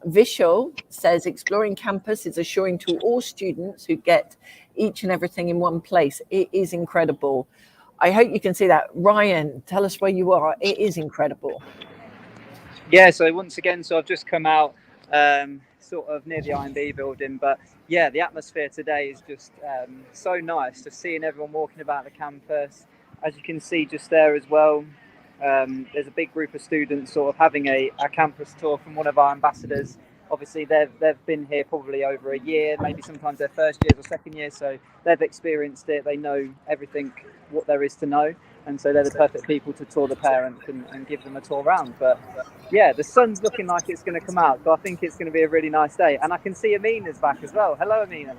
Vishal says, exploring campus is assuring to all students who get each and everything in one place. It is incredible. I hope you can see that. Ryan, tell us where you are. It is incredible. Yeah, so once again, I've just come out sort of near the IMB building, but yeah, the atmosphere today is just so nice, just seeing everyone walking about the campus. As you can see just there as well, there's a big group of students sort of having a campus tour from one of our ambassadors. Obviously, they've been here probably over a year, maybe sometimes their first years or second year, so they've experienced it. They know everything what there is to know, and so they're the perfect people to tour the parents and give them a tour around. But yeah, the sun's looking like it's going to come out, so I think it's going to be a really nice day. And I can see Amina's back as well. Hello, Amina.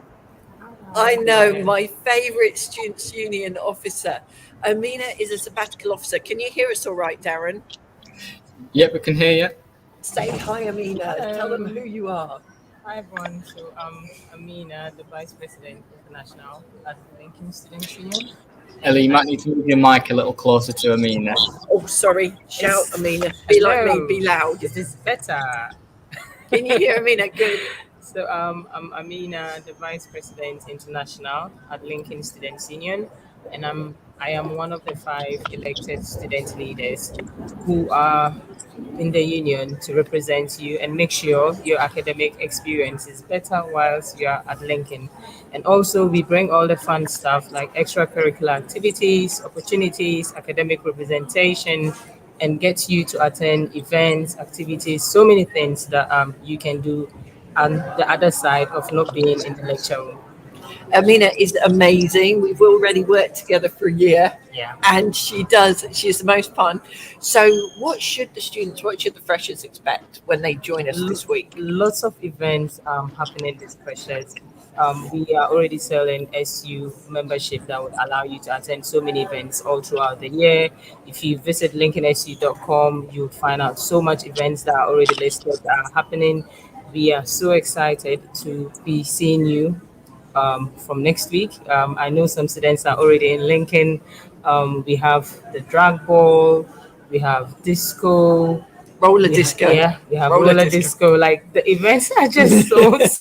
I know, my favourite Students' Union officer. Amina is a sabbatical officer. Can you hear us all right, Darren? Yep, we can hear you. Say hi, Amina. Tell them who you are. Hi everyone, so I'm Amina, the Vice President International at Lincoln Students Union. Ellie, you might need to move your mic a little closer to Amina. Oh, sorry. Shout, Amina. Be like me, be loud. Is this better? Can you hear Amina? Good. So I'm Amina, the Vice President International at Lincoln Students Union, and I am one of the 5 elected student leaders who are in the union to represent you and make sure your academic experience is better whilst you are at Lincoln. And also we bring all the fun stuff like extracurricular activities, opportunities, academic representation, and get you to attend events, activities, so many things that you can do on the other side of not being in the lecture room. Amina is amazing. We've already worked together for a year. Yeah. And she's the most fun. So what should the freshers expect when they join us this week? Lots of events happening this freshers. We are already selling SU membership that would allow you to attend so many events all throughout the year. If you visit lincolnsu.com, you'll find out so much events that are already listed that are happening. We are so excited to be seeing you from next week. I know some students are already in Lincoln. We have the drag ball, we have disco, roller disco. Yeah, we have roller disco. Like the events are just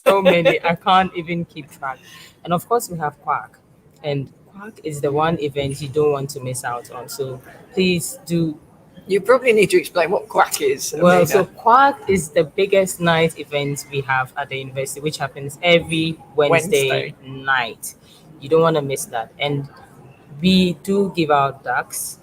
so many. I can't even keep track. And of course, we have Quark. And Quark is the one event you don't want to miss out on. So please do. You probably need to explain what Quark is. Well, Amina. so Quark is the biggest night event we have at the university, which happens every Wednesday night. You don't want to miss that. And we do give out ducks.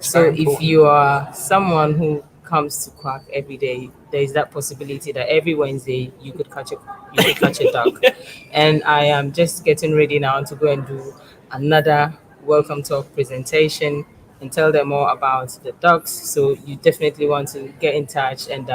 So if you are someone who comes to Quark every day, there is that possibility that every Wednesday you could catch a duck. And I am just getting ready now to go and do another welcome talk presentation and tell them more about the ducks. So you definitely want to get in touch and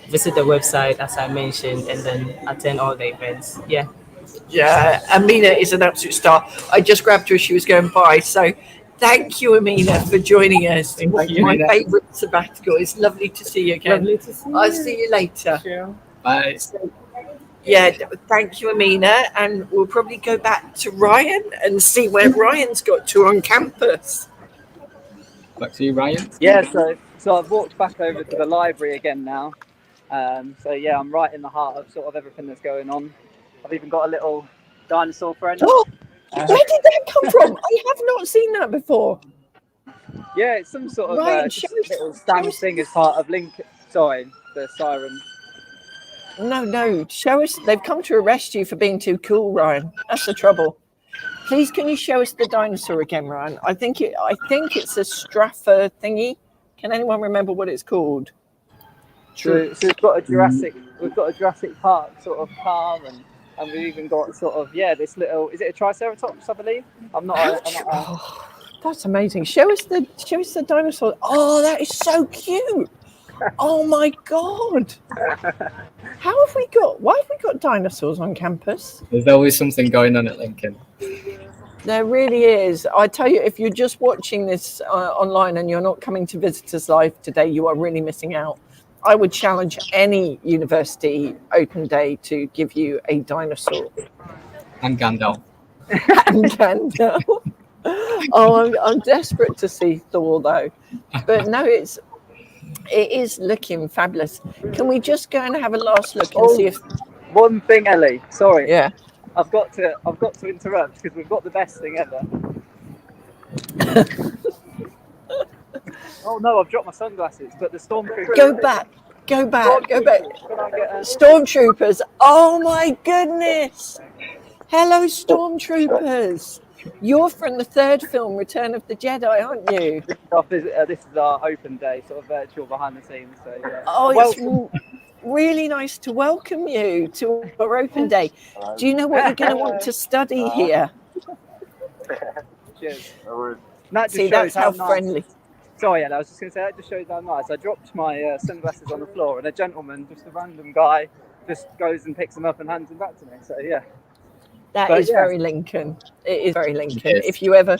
visit the website as I mentioned, and then attend all the events. Yeah, Amina is an absolute star. I just grabbed her as she was going by. So thank you, Amina, for joining us. Thank you. My favourite sabbatical. It's lovely to see you again. Lovely to see you. I'll see you later. Sure. Bye. Yeah, thank you, Amina. And we'll probably go back to Ryan and see where Ryan's got to on campus. Back to you, Ryan. Yeah, so I've walked back over to the library again now. So yeah, I'm right in the heart of sort of everything that's going on. I've even got a little dinosaur friend. Oh, where did that come from? I have not seen that before. Yeah, it's some sort of Right, little stamp thing as part of Lincoln. Sorry, the siren. No, show us. They've come to arrest you for being too cool, Ryan. That's the trouble. Please, can you show us the dinosaur again, Ryan? I think it's a Straffer thingy. Can anyone remember what it's called? So we've got a Jurassic Park sort of car, and we've even got sort of this little. Is it a Triceratops? I believe. I'm not. Oh, that's amazing. Show us the dinosaur. Oh, that is so cute. Oh my God. Why have we got dinosaurs on campus? There's always something going on at Lincoln. There really is. I tell you, if you're just watching this online and you're not coming to visit us live today, you are really missing out. I would challenge any university open day to give you a dinosaur. And Gandalf. And Gandalf. Oh, I'm desperate to see Thor though. But no, it is looking fabulous. Can we just go and have a last look and see if one thing, Ellie? Sorry. Yeah. I've got to interrupt because we've got the best thing ever. Oh no, I've dropped my sunglasses, but the stormtroopers. Go back. Can I get Stormtroopers. Oh my goodness. Hello, Stormtroopers. You're from the third film, Return of the Jedi, aren't you? This is our open day, sort of virtual behind the scenes. So, yeah. Oh, it's really nice to welcome you to our open day. Do you know what you're going to want to study here? Cheers. See, that's how friendly. Sorry, I was just going to say, that just shows how nice. I dropped my sunglasses on the floor, and a gentleman, just a random guy, just goes and picks them up and hands them back to me. So, yeah. That is very Lincoln. It is very Lincoln. If you ever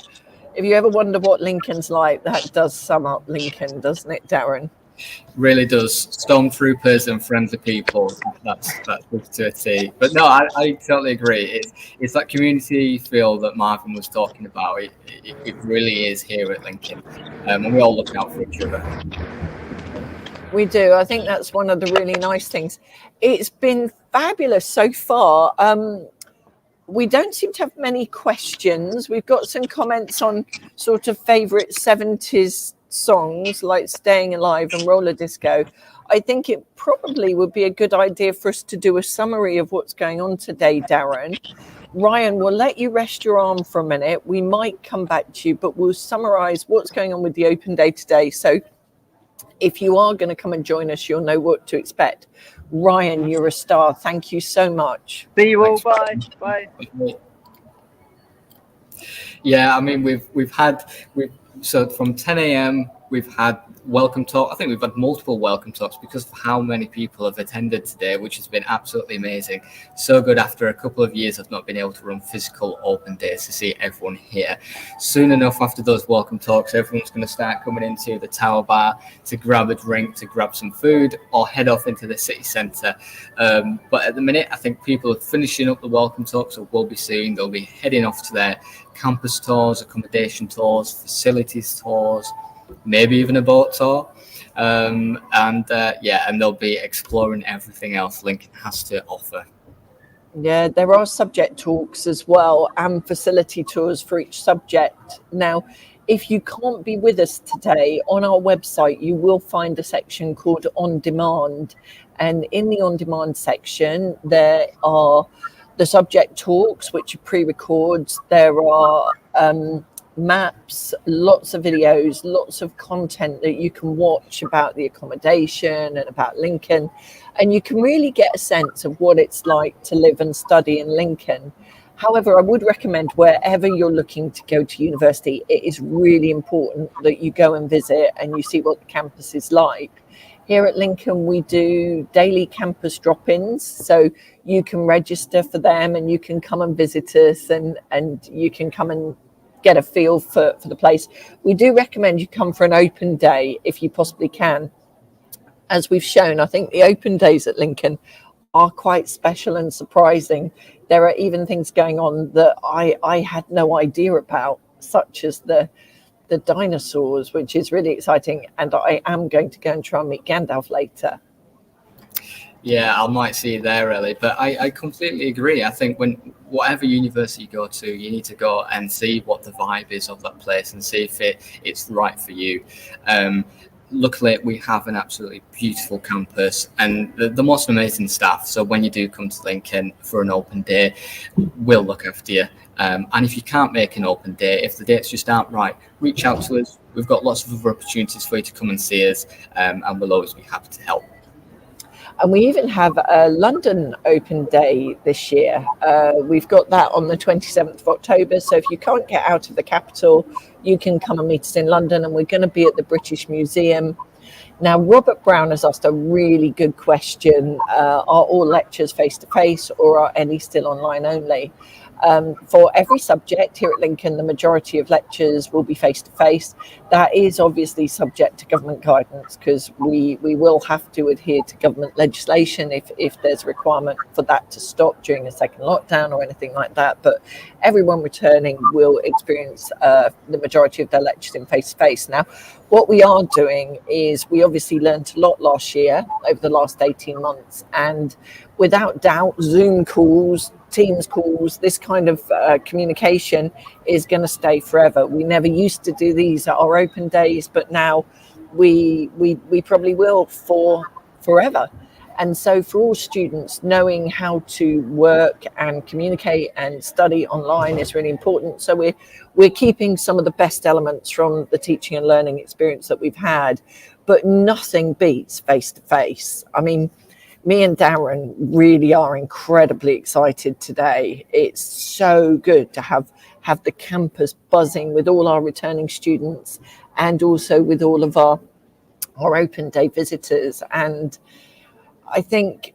wonder what Lincoln's like, that does sum up Lincoln, doesn't it, Darren? Really does. Stormtroopers and friendly people. That's good to a T. But no, I totally agree. It's that community feel that Marvin was talking about. It really is here at Lincoln, and we all look out for each other. We do. I think that's one of the really nice things. It's been fabulous so far. We don't seem to have many questions. We've got some comments on sort of favourite 70s songs like Staying Alive and Roller Disco. I think it probably would be a good idea for us to do a summary of what's going on today, Darren. Ryan, we'll let you rest your arm for a minute. We might come back to you, but we'll summarise what's going on with the open day today. So if you are going to come and join us, you'll know what to expect. Ryan, you're a star. Thank you so much. See you all. Bye. Yeah, I mean, so from 10 a.m. we've had welcome talk. I think we've had multiple welcome talks because of how many people have attended today, which has been absolutely amazing. So good after a couple of years of not being able to run physical open days to see everyone here. Soon enough after those welcome talks, everyone's going to start coming into the Tower Bar to grab a drink, to grab some food, or head off into the city centre. But at the minute, I think people are finishing up the welcome talks, or will be soon. They'll be heading off to their campus tours, accommodation tours, facilities tours, maybe even a boat tour, and they'll be exploring everything else Lincoln has to offer. Yeah, there are subject talks as well and facility tours for each subject. Now, if you can't be with us today, on our website you will find a section called On Demand, and in the On Demand section there are the subject talks, which are pre-records. There are maps, lots of videos, lots of content that you can watch about the accommodation and about Lincoln, and you can really get a sense of what it's like to live and study in Lincoln. However, I would recommend wherever you're looking to go to university, it is really important that you go and visit and you see what the campus is like. Here at Lincoln, we do daily campus drop-ins, so you can register for them and you can come and visit us, and you can come and get a feel for the place. We do recommend you come for an open day if you possibly can. As we've shown, I think the open days at Lincoln are quite special and surprising. There are even things going on that I had no idea about, such as the dinosaurs, which is really exciting, and I am going to go and try and meet Gandalf later. Yeah, I might see you there, really. But I completely agree. I think whatever university you go to, you need to go and see what the vibe is of that place and see if it's right for you. Luckily, we have an absolutely beautiful campus and the most amazing staff. So when you do come to Lincoln for an open day, we'll look after you. And if you can't make an open day, if the dates just aren't right, reach out to us. We've got lots of other opportunities for you to come and see us, and we'll always be happy to help. And we even have a London open day this year. We've got that on the 27th of October. So if you can't get out of the capital, you can come and meet us in London. And we're going to be at the British Museum. Now, Robert Brown has asked a really good question. Are all lectures face-to-face, or are any still online only? For every subject here at Lincoln, the majority of lectures will be face-to-face. That is obviously subject to government guidance, because we will have to adhere to government legislation if there's a requirement for that to stop during a second lockdown or anything like that. But everyone returning will experience the majority of their lectures in face-to-face. Now, what we are doing is we obviously learned a lot last year over the last 18 months, and without doubt, Zoom calls Teams calls, this kind of communication is going to stay forever. We never used to do these at our open days, but now we probably will for forever. And so for all students, knowing how to work and communicate and study online is really important. So we're keeping some of the best elements from the teaching and learning experience that we've had, but nothing beats face-to-face. I mean, me and Darren really are incredibly excited today. It's so good to have the campus buzzing with all our returning students and also with all of our open day visitors. And I think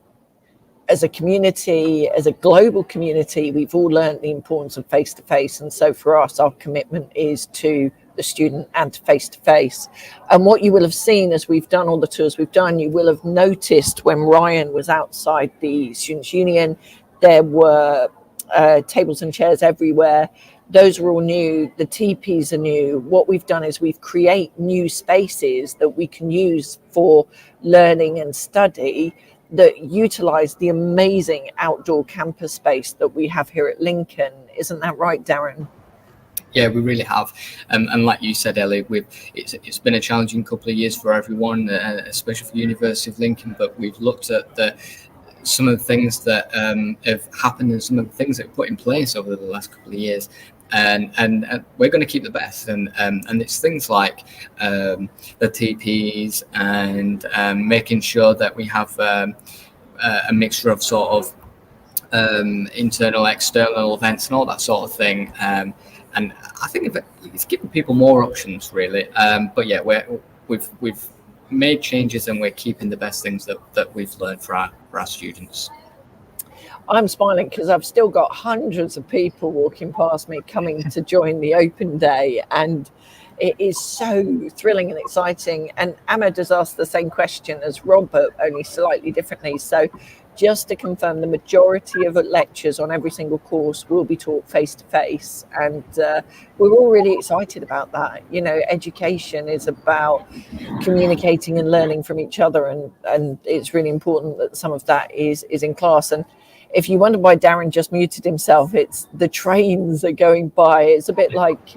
as a community, as a global community, we've all learned the importance of face-to-face. And so for us, our commitment is to the student and to face-to-face. And what you will have seen as we've done all the tours we've done, you will have noticed when Ryan was outside the Students' Union, there were tables and chairs everywhere. Those are all new. The teepees are new. What we've done is we've created new spaces that we can use for learning and study that utilize the amazing outdoor campus space that we have here at Lincoln. Isn't that right, Darren? Yeah, we really have. And like you said, Ellie, it's been a challenging couple of years for everyone, especially for the University of Lincoln, but we've looked at some of the things that have happened and some of the things that we've put in place over the last couple of years. And we're going to keep the best, and it's things like the TPs and making sure that we have a mixture of sort of internal, external events and all that sort of thing. And I think it's giving people more options, really. But yeah, we've made changes and we're keeping the best things that we've learned for our students. I'm smiling because I've still got hundreds of people walking past me coming to join the open day, and it is so thrilling and exciting. And Ahmed has asked the same question as Robert, only slightly differently. So just to confirm, the majority of lectures on every single course will be taught face to face, and we're all really excited about that. You know, education is about communicating and learning from each other, and it's really important that some of that is in class. And if you wonder why Darren just muted himself, it's the trains are going by. It's a bit like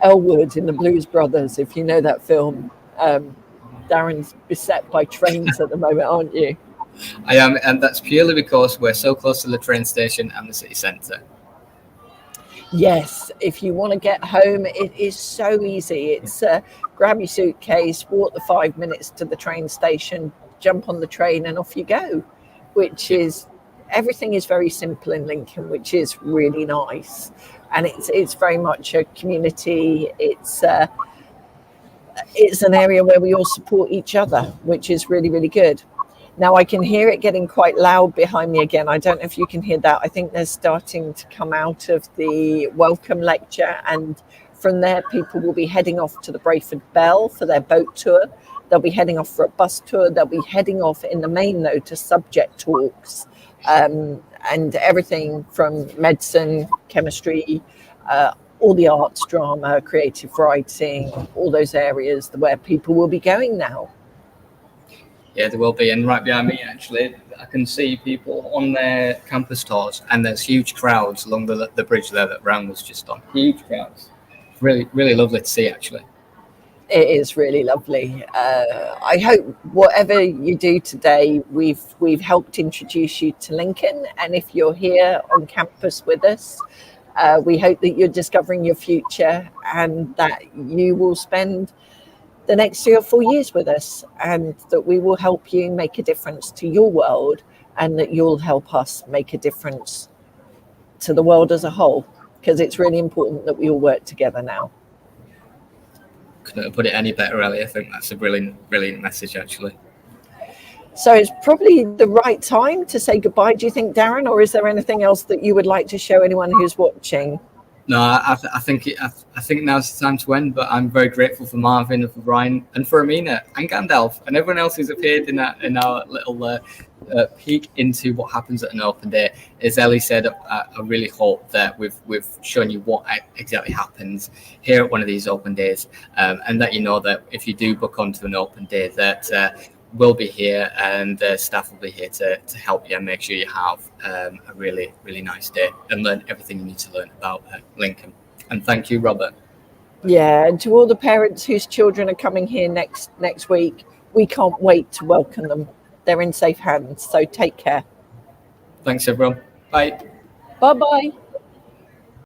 Elwood in the Blues Brothers, if you know that film. Darren's beset by trains at the moment, aren't you? I am, and that's purely because we're so close to the train station and the city centre. Yes, if you want to get home, it is so easy. It's grab your suitcase, walk the 5 minutes to the train station, jump on the train, and off you go, which is... Everything is very simple in Lincoln, which is really nice, and it's very much a community. It's an area where we all support each other, which is really, really good. Now I can hear it getting quite loud behind me again. I don't know if you can hear that. I think they're starting to come out of the welcome lecture, and from there people will be heading off to the Brayford Bell for their boat tour. They'll be heading off for a bus tour. They'll be heading off in the main though to subject talks. And everything from medicine, chemistry, all the arts, drama, creative writing, all those areas where people will be going now. Yeah, there will be. And right behind me, actually, I can see people on their campus tours, and there's huge crowds along the bridge there that Ram was just on. Huge crowds. Really, really lovely to see, actually. It is really lovely. I hope whatever you do today, we've helped introduce you to Lincoln. And if you're here on campus with us, we hope that you're discovering your future and that you will spend the next 3 or 4 years with us, and that we will help you make a difference to your world, and that you'll help us make a difference to the world as a whole, because it's really important that we all work together now. Couldn't have put it any better, Ellie. I think that's a brilliant, brilliant message, actually. So it's probably the right time to say goodbye, do you think, Darren, or is there anything else that you would like to show anyone who's watching? No, I think now's the time to end, but I'm very grateful for Marvin and for Brian and for Amina and Gandalf and everyone else who's appeared in our little peek into what happens at an open day. As Ellie said, I really hope that we've shown you what exactly happens here at one of these open days, and that you know that if you do book onto an open day, that will be here, and the staff will be here to help you and make sure you have a really, really nice day and learn everything you need to learn about Lincoln. And thank you, Robert. Yeah, and to all the parents whose children are coming here next week, we can't wait to welcome them. They're in safe hands, so take care. Thanks, everyone. Bye. Bye-bye.